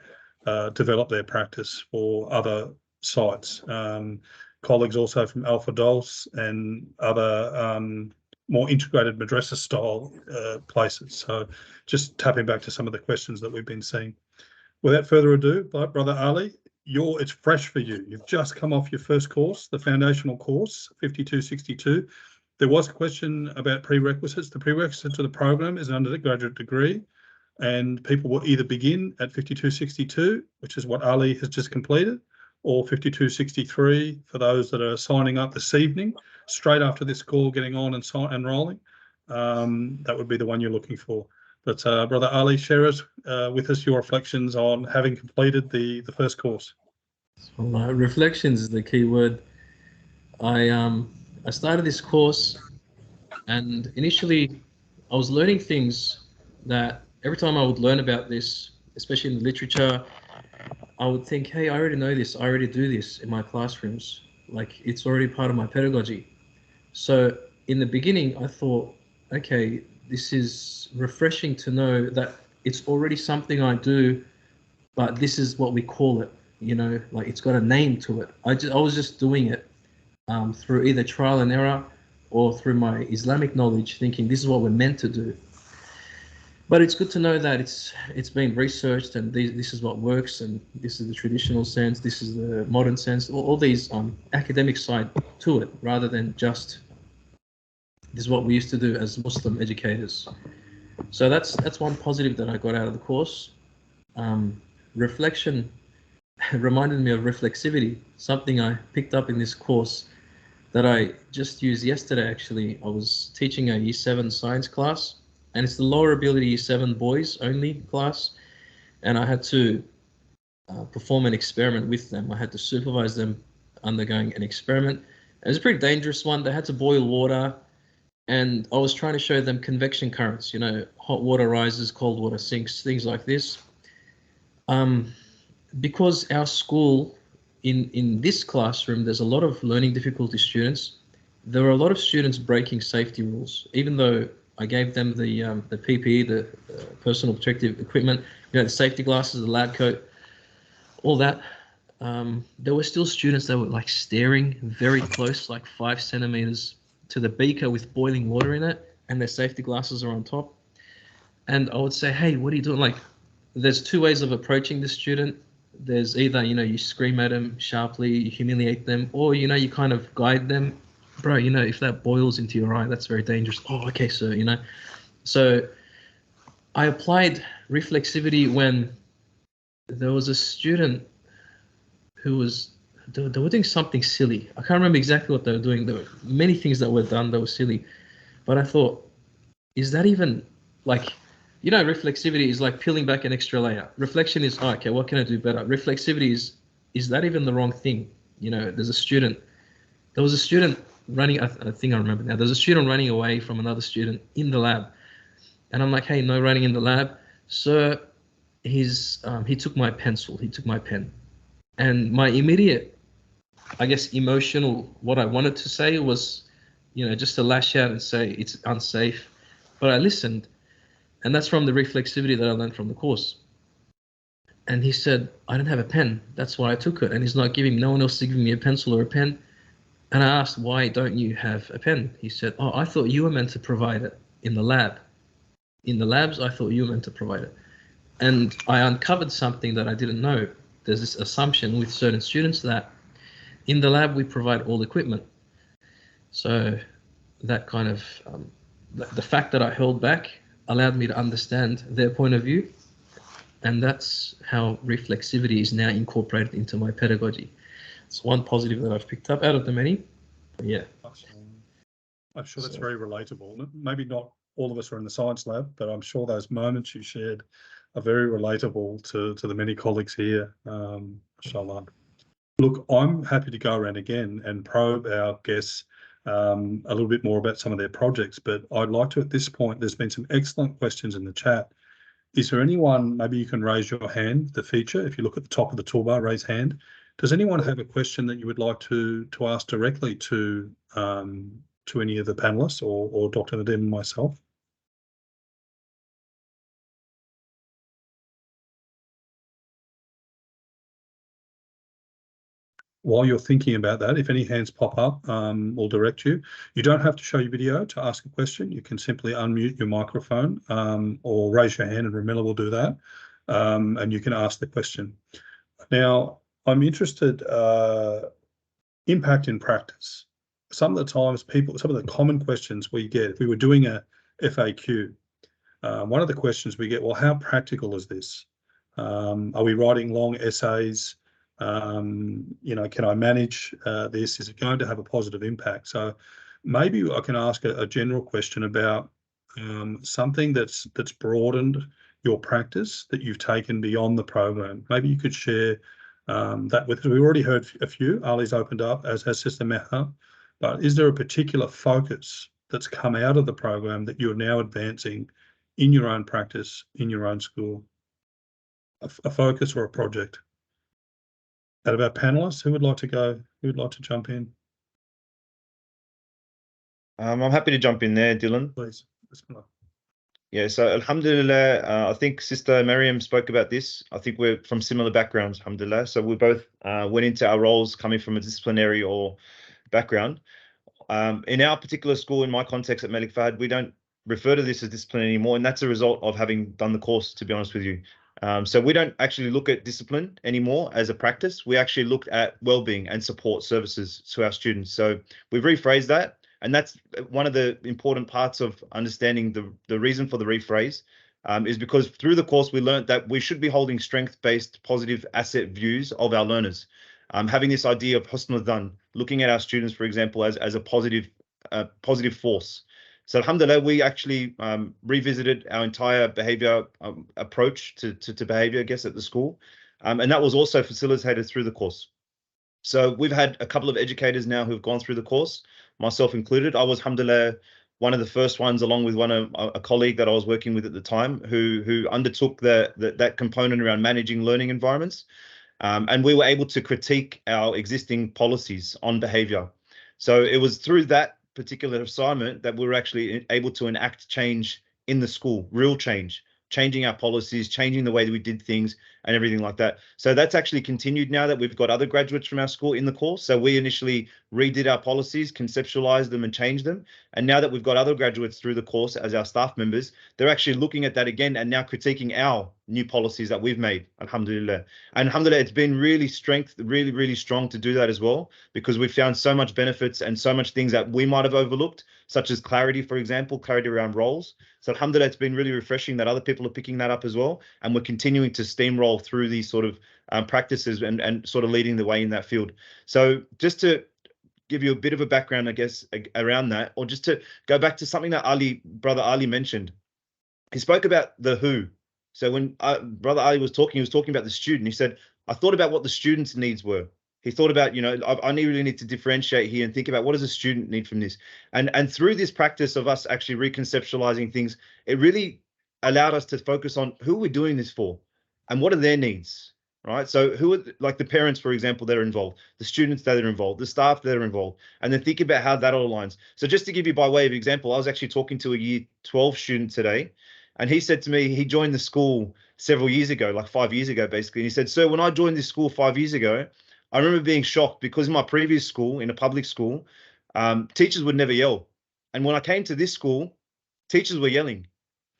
develop their practice for other sites. Colleagues also from Alpha Dulce and other more integrated madrasa style places. So just tapping back to some of the questions that we've been seeing. Without further ado, Brother Ali, it's fresh for you. You've just come off your first course, the foundational course, 5262. There was a question about prerequisites. The prerequisite to the program is an undergraduate degree, and people will either begin at 5262, which is what Ali has just completed, or 5263 for those that are signing up this evening, straight after this call, getting on and enrolling. That would be the one you're looking for. But Brother Ali, share with us your reflections on having completed the first course. So my reflections is the key word. I started this course, and initially I was learning things that every time I would learn about this, especially in the literature, I would think, hey, I already know this, I already do this in my classrooms, like it's already part of my pedagogy. So in the beginning I thought, okay, this is refreshing to know that it's already something I do, but this is what we call it, like it's got a name to it. I was just doing it through either trial and error or through my Islamic knowledge, thinking this is what we're meant to do. But it's good to know that it's been researched, and this is what works, and this is the traditional sense, this is the modern sense, all these academic side to it, rather than just this is what we used to do as Muslim educators. So that's one positive that I got out of the course. Reflection reminded me of reflexivity, something I picked up in this course that I just used yesterday. Actually, I was teaching a Year 7 science class, and it's the lower ability Year 7 boys only class, and I had to perform an experiment with them. I had to supervise them undergoing an experiment. It was a pretty dangerous one. They had to boil water, and I was trying to show them convection currents, you know, hot water rises, cold water sinks, things like this. Because our school, in this classroom, there's a lot of learning difficulty students. There were a lot of students breaking safety rules, even though I gave them the PPE, the personal protective equipment, you know, the safety glasses, the lab coat, all that. There were still students that were like staring very close, like 5 centimeters to the beaker with boiling water in it, and their safety glasses are on top. And I would say, hey, what are you doing? Like, there's 2 ways of approaching the student. There's either, you know, you scream at them sharply, you humiliate them, or, you know, you kind of guide them. Bro, you know, if that boils into your eye, that's very dangerous. Oh, okay, sir, you know. So I applied reflexivity when there was a student who was, they were doing something silly. I can't remember exactly what they were doing. There were many things that were done that were silly. But I thought, is that even, like, you know, reflexivity is like peeling back an extra layer. Reflection is, oh, okay, what can I do better? Reflexivity is that even the wrong thing? You know, there was a student running, I think I remember now, there's a student running away from another student in the lab. And I'm like, hey, no running in the lab. Sir, he took my pencil, he took my pen. And my immediate, I guess, emotional, what I wanted to say was, you know, just to lash out and say it's unsafe. But I listened. And that's from the reflexivity that I learned from the course. And he said, I didn't have a pen. That's why I took it. And he's not giving, no one else is giving me a pencil or a pen. And I asked, why don't you have a pen? He said, oh, I thought you were meant to provide it in the lab. In the labs, I thought you were meant to provide it. And I uncovered something that I didn't know. There's this assumption with certain students that in the lab, we provide all equipment. So that kind of, the fact that I held back allowed me to understand their point of view, and that's how reflexivity is now incorporated into my pedagogy. It's one positive that I've picked up out of the many. But yeah, I'm sure that's very relatable. Maybe not all of us are in the science lab, but I'm sure those moments you shared are very relatable to the many colleagues here. Inshallah. Look, I'm happy to go around again and probe our guests a little bit more about some of their projects, but I'd like to, at this point, there's been some excellent questions in the chat. Is there anyone, maybe you can raise your hand, the feature, if you look at the top of the toolbar, raise hand. Does anyone have a question that you would like to ask directly to any of the panelists or Dr. Nadim and myself? While you're thinking about that, if any hands pop up, we'll direct you. You don't have to show your video to ask a question. You can simply unmute your microphone or raise your hand, and Ramila will do that, and you can ask the question. Now, I'm interested, impact in practice. Some of the times some of the common questions we get, if we were doing a FAQ, one of the questions we get, well, how practical is this? Are we writing long essays? You know, can I manage this? Is it going to have a positive impact? So maybe I can ask a general question about something that's broadened your practice that you've taken beyond the program. Maybe you could share that with us. We've already heard a few. Ali's opened up, as has Sister Meha. But is there a particular focus that's come out of the program that you're now advancing in your own practice, in your own school? A focus or a project? Out of our panelists, who would like to go? Who would like to jump in? I'm happy to jump in there, Dylan. Please. Yeah, so alhamdulillah, I think Sister Meryem spoke about this. I think we're from similar backgrounds, alhamdulillah. So we both went into our roles coming from a disciplinary or background. In our particular school, in my context at Melik Fahd, we don't refer to this as discipline anymore, and that's a result of having done the course, to be honest with you. So we don't actually look at discipline anymore as a practice. We actually look at well-being and support services to our students. So we've rephrased that, and that's one of the important parts of understanding the reason for the rephrase, is because through the course we learned that we should be holding strength-based positive asset views of our learners, having this idea of husn al-dhan, looking at our students, for example, as a positive force. So alhamdulillah, we actually revisited our entire behavior approach to behavior, I guess, at the school. And that was also facilitated through the course. So we've had a couple of educators now who've gone through the course, myself included. I was, alhamdulillah, one of the first ones, along with a colleague that I was working with at the time, who undertook that component around managing learning environments. And we were able to critique our existing policies on behavior. So it was through that particular assignment that we were actually able to enact change in the school, real change, changing our policies, changing the way that we did things and everything like that. So that's actually continued now that we've got other graduates from our school in the course. So we initially redid our policies, conceptualized them and changed them. And now that we've got other graduates through the course as our staff members, they're actually looking at that again and now critiquing our new policies that we've made, alhamdulillah. And alhamdulillah, it's been really strong to do that as well, because we've found so much benefits and so much things that we might have overlooked, such as clarity, for example, clarity around roles. So alhamdulillah, it's been really refreshing that other people are picking that up as well. And we're continuing to steamroll through these sort of practices and sort of leading the way in that field. So just to give you a bit of a background, I guess, around that, or just to go back to something that Brother Ali mentioned. He spoke about the who. So when Brother Ali was talking, he was talking about the student. He said, I thought about what the student's needs were. He thought about, I really need to differentiate here and think about what does a student need from this. And through this practice of us actually reconceptualizing things, it really allowed us to focus on who we're doing this for and what are their needs, right? So who are, like the parents, for example, that are involved, the students that are involved, the staff that are involved, and then think about how that all aligns. So just to give you by way of example, I was actually talking to a year 12 student today, and he said to me, he joined the school several years ago, like 5 years ago, basically. And he said, sir, when I joined this school 5 years ago, I remember being shocked because in my previous school, in a public school, teachers would never yell. And when I came to this school, teachers were yelling.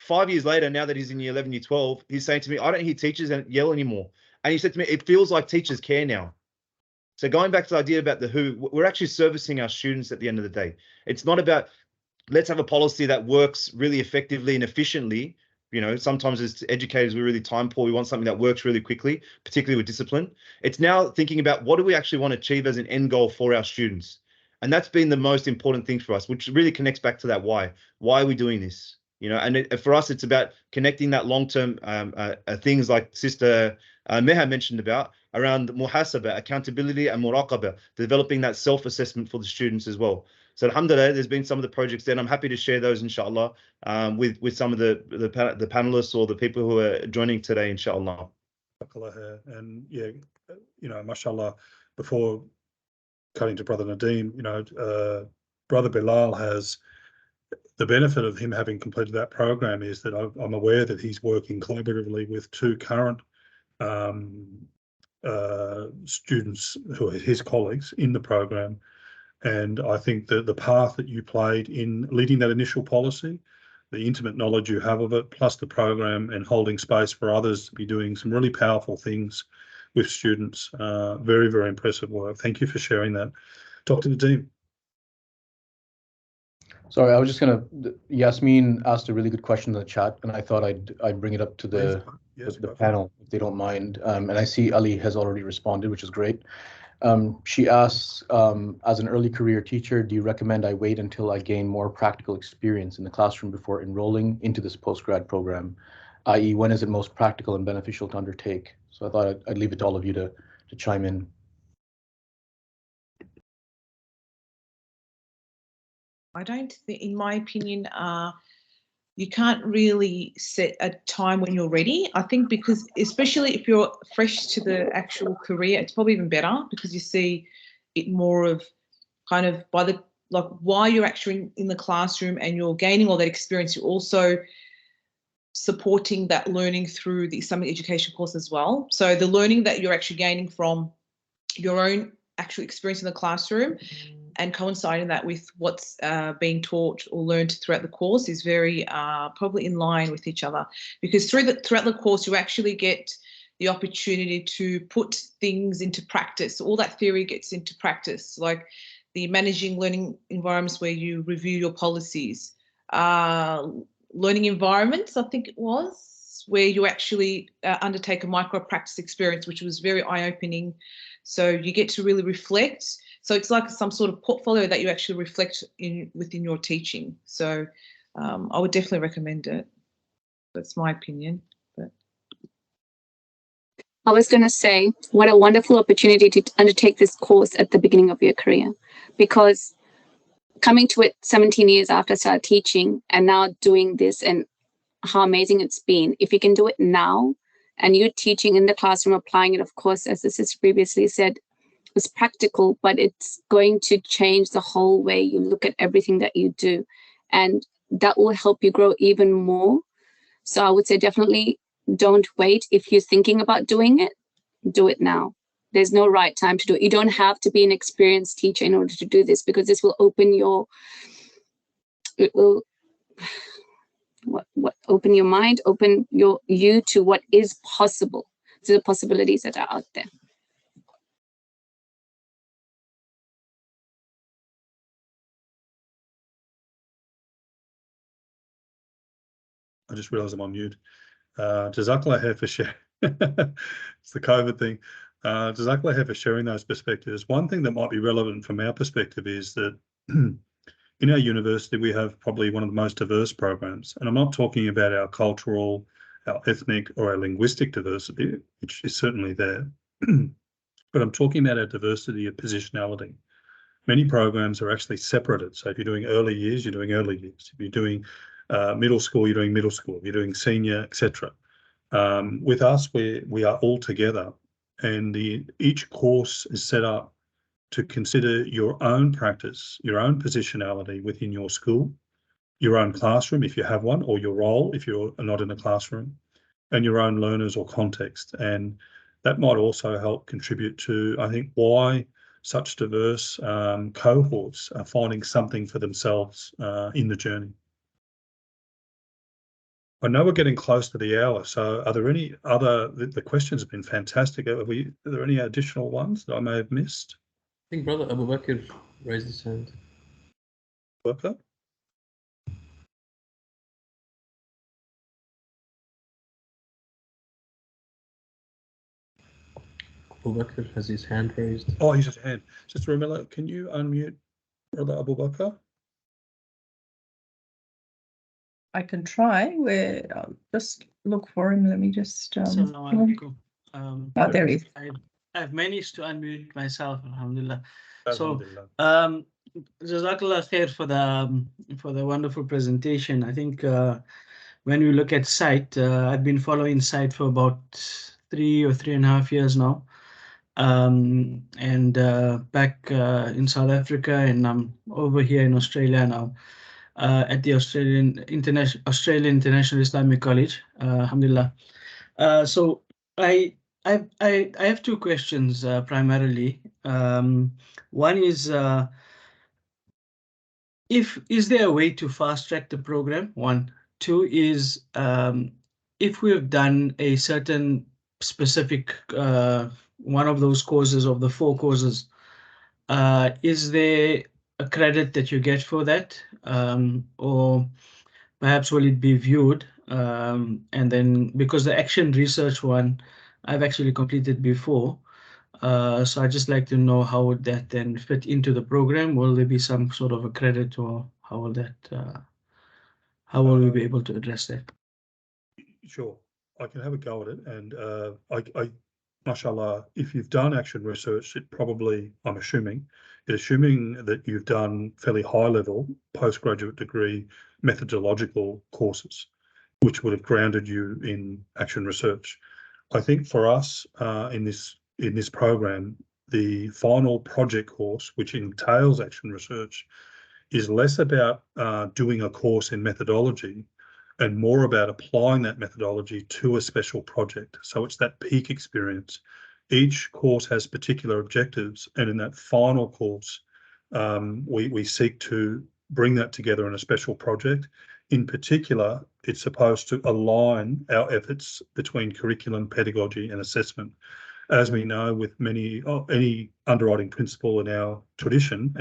5 years later, now that he's in year 11, year 12, he's saying to me, I don't hear teachers yell anymore. And he said to me, it feels like teachers care now. So going back to the idea about the who, we're actually servicing our students at the end of the day. It's not about, let's have a policy that works really effectively and efficiently. Sometimes as educators, we're really time poor. We want something that works really quickly, particularly with discipline. It's now thinking about what do we actually want to achieve as an end goal for our students? And that's been the most important thing for us, which really connects back to that why. Why are we doing this? For us, it's about connecting that long-term things like Sister Meha mentioned about around muhasaba, accountability and muraqaba, developing that self-assessment for the students as well. So alhamdulillah, there's been some of the projects there, and I'm happy to share those inshallah with some of the panelists or the people who are joining today inshallah. And yeah, mashallah, before cutting to Brother Nadeem, Brother Billal has the benefit of him having completed that program is that I'm aware that he's working collaboratively with two current students who are his colleagues in the program. And I think that the path that you played in leading that initial policy, the intimate knowledge you have of it, plus the program and holding space for others to be doing some really powerful things with students, very, very impressive work. Thank you for sharing that. Dr. Nadeem. Sorry, I was just Yasmin asked a really good question in the chat, and I thought I'd bring it up to the panel, if they don't mind. And I see Ali has already responded, which is great. She asks, as an early career teacher, do you recommend I wait until I gain more practical experience in the classroom before enrolling into this postgrad program, i.e. when is it most practical and beneficial to undertake? So I thought I'd leave it to all of you to chime in. I don't think, in my opinion, you can't really set a time when you're ready. I think because, especially if you're fresh to the actual career, it's probably even better because you see it more of kind of while you're actually in the classroom and you're gaining all that experience, you're also supporting that learning through the Islamic education course as well. So the learning that you're actually gaining from your own actual experience in the classroom, and coinciding that with what's being taught or learned throughout the course is very probably in line with each other, because throughout the course you actually get the opportunity to put things into practice. All that theory gets into practice, like the managing learning environments where you review your policies, learning environments, I think it was, where you actually undertake a micro practice experience, which was very eye-opening. So you get to really reflect. So it's like some sort of portfolio that you actually reflect within your teaching. So I would definitely recommend it. That's my opinion. But I was going to say, what a wonderful opportunity to undertake this course at the beginning of your career, because coming to it 17 years after I started teaching and now doing this, and how amazing it's been. If you can do it now and you're teaching in the classroom, applying it, of course, as the sister previously said, it's practical, but it's going to change the whole way you look at everything that you do. And that will help you grow even more. So I would say definitely don't wait. If you're thinking about doing it, do it now. There's no right time to do it. You don't have to be an experienced teacher in order to do this, because this will open your, open your mind, open you to what is possible, to the possibilities that are out there. I just realised I'm on mute. Jazakallah khair for sharing. It's the COVID thing. Jazakallah khair for sharing those perspectives. One thing that might be relevant from our perspective is that in our university, we have probably one of the most diverse programs. And I'm not talking about our cultural, our ethnic, or our linguistic diversity, which is certainly there. But I'm talking about our diversity of positionality. Many programs are actually separated. So if you're doing early years, you're doing early years. If you're doing middle school, you're doing middle school. If you're doing senior, etc. With us, we are all together, and each course is set up to consider your own practice, your own positionality within your school, your own classroom if you have one, or your role if you're not in a classroom, and your own learners or context. And that might also help contribute to, I think, why such diverse cohorts are finding something for themselves in the journey. I know we're getting close to the hour, so are there any other, the questions have been fantastic. Are there any additional ones that I may have missed? I think Brother Abu Bakr raised his hand. Worker? Abu Bakr has his hand raised. Oh, he's his hand. Just remember, can you unmute Brother Abu Bakr? I can try. Just look for him. Let me just. Assalamualaikum. Oh, there he is. I've managed to unmute myself, alhamdulillah. Alhamdulillah. So, Jazakallah khair for the wonderful presentation. I think when we look at SITE, I've been following SITE for about 3 or 3.5 years now. And back in South Africa, and I'm over here in Australia now at the Australian International Islamic College, alhamdulillah. So I have 2 questions primarily. One is is there a way to fast track the program? 1. 2 is if we have done a certain specific one of those courses of the 4 courses, is there a credit that you get for that, or perhaps will it be viewed? And then, because the action research one I've actually completed before, so I'd just like to know how would that then fit into the program? Will there be some sort of a credit, or how will that? How will we be able to address that? Sure, I can have a go at it, and mashallah, if you've done action research, it probably, I'm assuming that you've done fairly high level postgraduate degree methodological courses, which would have grounded you in action research. I think for us in this program, the final project course, which entails action research, is less about doing a course in methodology and more about applying that methodology to a special project. So it's that peak experience. Each course has particular objectives, and in that final course, we seek to bring that together in a special project. In particular, it's supposed to align our efforts between curriculum, pedagogy and assessment. As we know, with any underwriting principle in our tradition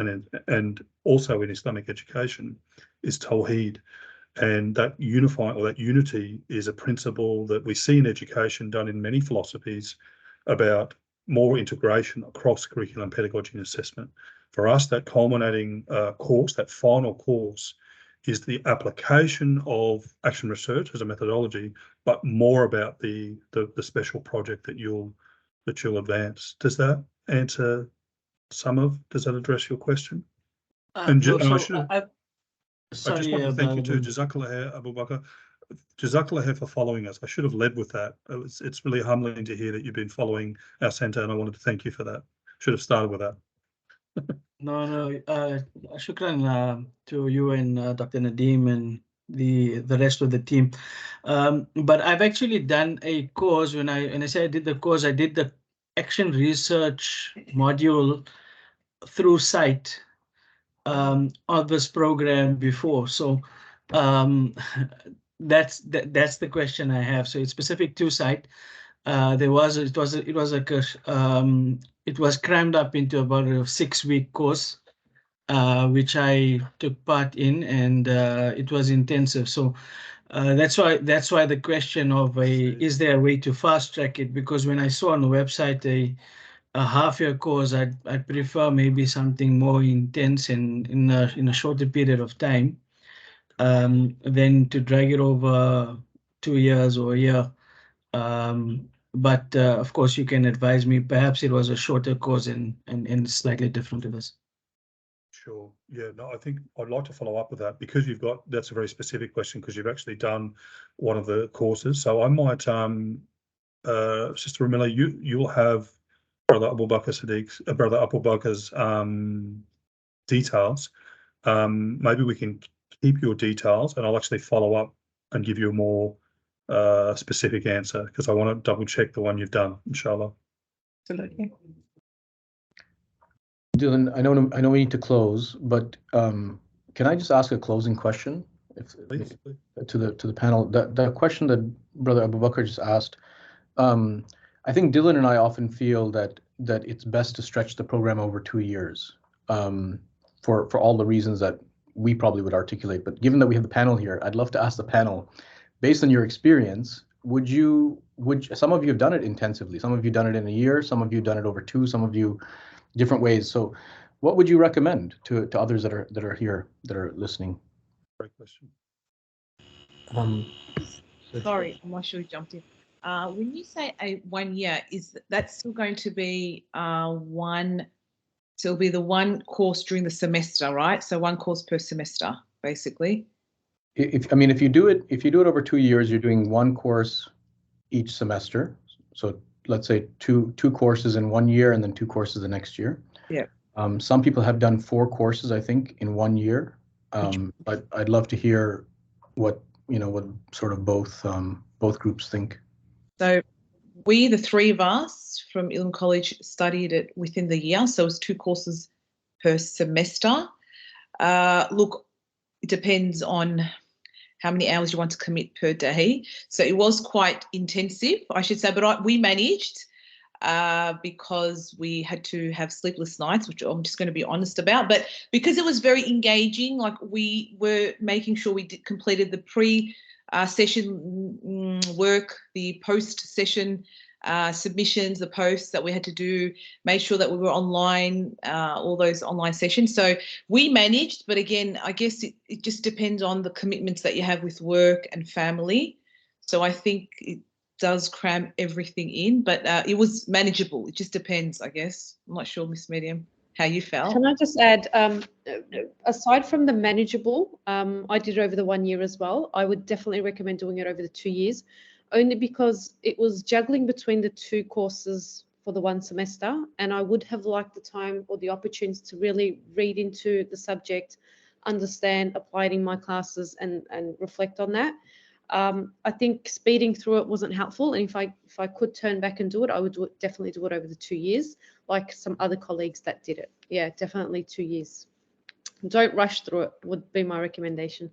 and also in Islamic education is Tawheed. And that unifying or that unity is a principle that we see in education done in many philosophies about more integration across curriculum, pedagogy and assessment. For us, that culminating course, that final course, is the application of action research as a methodology, but more about the special project that you'll advance. Does that answer does that address your question? I just want to thank you too, Jazakallah khair, Abu Bakr. Jazakallah khair for following us. I should have led with that. It's really humbling to hear that you've been following our centre, and I wanted to thank you for that. Should have started with that. No, shukran to you and Dr. Nadeem and the rest of the team. But I've actually done a course. When I say I did the course, I did the action research module through SITE of this program before. So that's the question I have. So it's specific to SITE. It was crammed up into about a 6-week course, which I took part in, and it was intensive. So that's why the question of is there a way to fast track it? Because when I saw on the website a half-year course, I'd prefer maybe something more intense and in a shorter period of time than to drag it over 2 years or a year. But of course, you can advise me. Perhaps it was a shorter course and slightly different to this. Sure. Yeah. No, I think I'd like to follow up with that because that's a very specific question because you've actually done one of the courses. So I might, Sister Ramila, you'll have Brother Abu Bakr's details. Maybe we can keep your details, and I'll actually follow up and give you a more specific answer because I want to double check the one you've done, inshallah. Absolutely. Dylan, I know we need to close, but can I just ask a closing question Please. To the panel? The question that Brother Abu Bakr just asked, I think Dylan and I often feel that it's best to stretch the program over 2 years for all the reasons that we probably would articulate. But given that we have the panel here, I'd love to ask the panel, based on your experience, would some of you have done it intensively? Some of you done it in a year, some of you done it over 2, some of you different ways. So what would you recommend to others that are here, that are listening? Great question. Sorry, I'm not sure who jumped in. When you say 1 year, is that still going to be one? So it'll be the one course during the semester, right? So one course per semester, basically. If you do it over 2 years, you're doing one course each semester. So let's say two courses in 1 year and then 2 courses the next year. Yeah. Some people have done 4 courses, I think, in 1 year. But I'd love to hear what sort of both groups think. So we, the 3 of us from Ilm College, studied it within the year. So it's 2 courses per semester. Look, it depends on how many hours you want to commit per day. So it was quite intensive, I should say, but we managed because we had to have sleepless nights, which I'm just going to be honest about. But because it was very engaging, like we were making sure we completed the pre-session work, the post-session submissions, the posts that we had to do, made sure that we were online, all those online sessions. So we managed, but again, I guess it just depends on the commitments that you have with work and family. So I think it does cram everything in, but it was manageable. It just depends, I guess. I'm not sure, Miss Meryem, how you felt. Can I just add, aside from the manageable, I did it over the 1 year as well. I would definitely recommend doing it over the 2 years, only because it was juggling between the 2 courses for the 1 semester, and I would have liked the time or the opportunity to really read into the subject, understand, apply it in my classes and reflect on that. I think speeding through it wasn't helpful. And if I could turn back and do it, I would definitely do it over the 2 years, like some other colleagues that did it. Yeah, definitely 2 years. Don't rush through it would be my recommendation.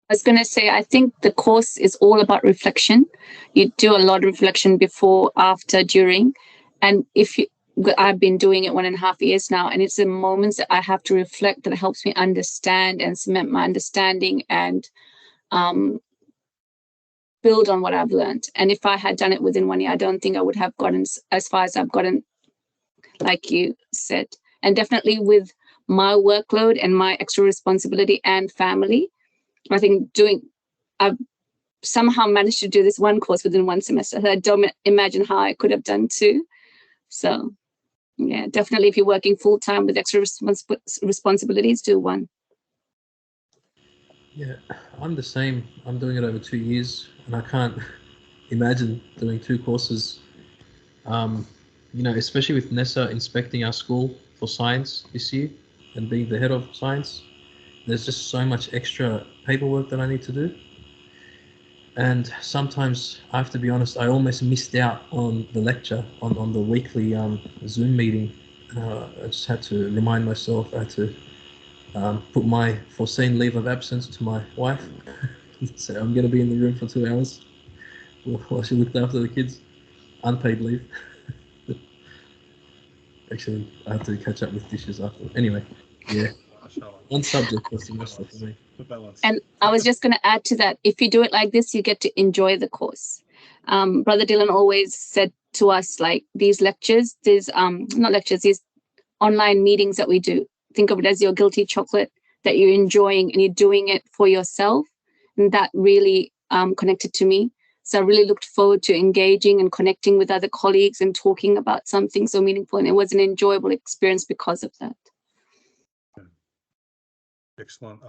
I was going to say, I think the course is all about reflection. You do a lot of reflection before, after, during. And I've been doing it 1.5 years now, and it's the moments that I have to reflect that helps me understand and cement my understanding and build on what I've learned. And if I had done it within 1 year, I don't think I would have gotten as far as I've gotten, like you said. And definitely with my workload and my extra responsibility and family, I think I've somehow managed to do this one course within 1 semester. I don't imagine how I could have done 2. So yeah, definitely if you're working full time with extra responsibilities, do 1. Yeah, I'm the same. I'm doing it over 2 years, and I can't imagine doing 2 courses. You know, especially with Nessa inspecting our school for science this year and being the head of science. There's just so much extra paperwork that I need to do. And sometimes, I have to be honest, I almost missed out on the lecture, on the weekly Zoom meeting. I just had to remind myself, I had to put my foreseen leave of absence to my wife. So I'm going to be in the room for 2 hours while she looked after the kids. Unpaid leave. Actually, I have to catch up with dishes after. Anyway, yeah. One subject for semester for me. And I was just going to add to that, if you do it like this, you get to enjoy the course. Brother Dylan always said to us, like, these lectures, these these online meetings that we do, think of it as your guilty chocolate that you're enjoying, and you're doing it for yourself. And that really connected to me. So I really looked forward to engaging and connecting with other colleagues and talking about something so meaningful. And it was an enjoyable experience because of that. Excellent.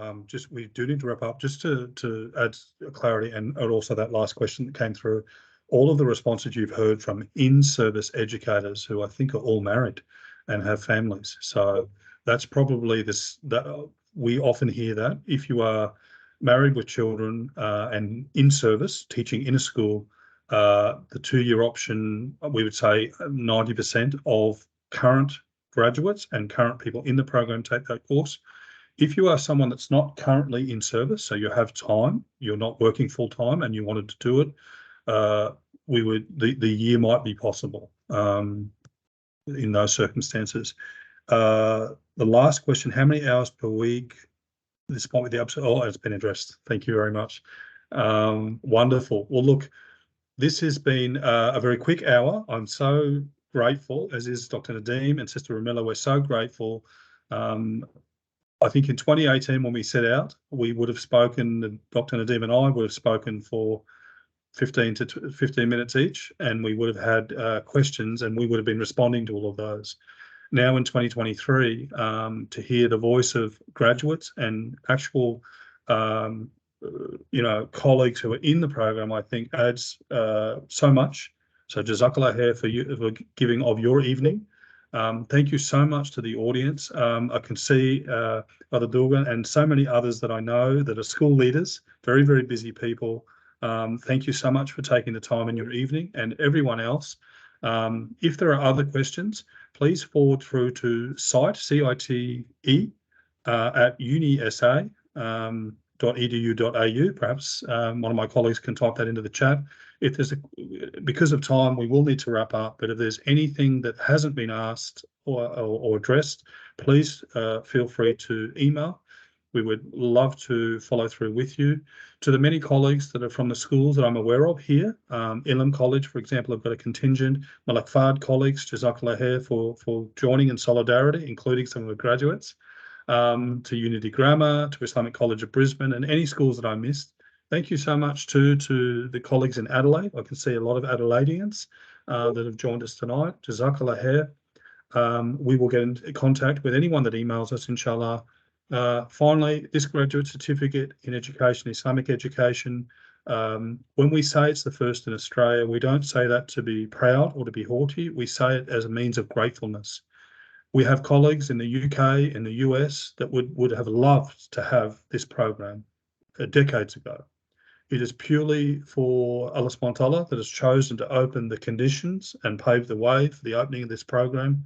We do need to wrap up. Just to add clarity, and also that last question that came through, all of the responses you've heard from in-service educators who I think are all married and have families. So that's probably that we often hear that if you are married with children and in service, teaching in a school, the 2-year option, we would say 90% of current graduates and current people in the program take that course. If you are someone that's not currently in service, so you have time, you're not working full time and you wanted to do it, the year might be possible in those circumstances. The last question, how many hours per week? This might be the upside. Oh, it's been addressed. Thank you very much. Wonderful. Well, look, this has been a very quick hour. I'm so grateful, as is Dr. Nadeem and Sister Ramila. We're so grateful. I think in 2018, when we set out, we would have spoken, Dr. Nadeem and I would have spoken for 15 minutes each, and we would have had questions, and we would have been responding to all of those. Now in 2023, to hear the voice of graduates and actual, colleagues who are in the program, I think adds so much. So Jazakallah khair for giving of your evening. Thank you so much to the audience. I can see Brother Dugan and so many others that I know that are school leaders, very, very busy people. Thank you so much for taking the time in your evening, and everyone else. If there are other questions, please forward through to CITE at unisa.edu.au. Perhaps one of my colleagues can type that into the chat. If there's because of time, we will need to wrap up, but if there's anything that hasn't been asked or addressed, please feel free to email. We would love to follow through with you. To the many colleagues that are from the schools that I'm aware of here, Ilham College, for example, I've got a contingent. Malak Fard colleagues, Jazakallah khair for joining in solidarity, including some of the graduates, to Unity Grammar, to Islamic College of Brisbane, and any schools that I missed. Thank you so much to the colleagues in Adelaide. I can see a lot of Adelaideans that have joined us tonight. Jazakallah khair. We will get in contact with anyone that emails us, inshallah. Finally, this graduate certificate in education, Islamic education, when we say it's the first in Australia, we don't say that to be proud or to be haughty. We say it as a means of gratefulness. We have colleagues in the UK, in the US, that would have loved to have this program. decades ago. It is purely for Allah subhanahu wa ta'ala that has chosen to open the conditions and pave the way for the opening of this program.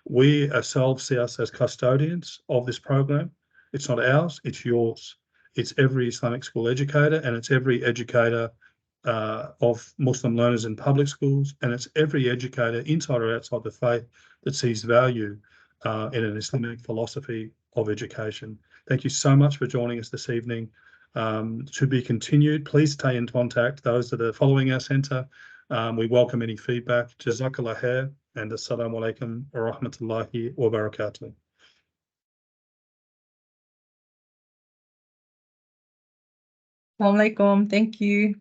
We ourselves see us as custodians of this program. It's not ours, it's yours. It's every Islamic school educator, and it's every educator of Muslim learners in public schools, and it's every educator inside or outside the faith that sees value in an Islamic philosophy of education. Thank you so much for joining us this evening. To be continued, please stay in contact, those that are following our centre. We welcome any feedback. Jazakallah khair, and assalamu alaikum wa rahmatullahi wa barakatuh. Assalamu alaikum. Thank you.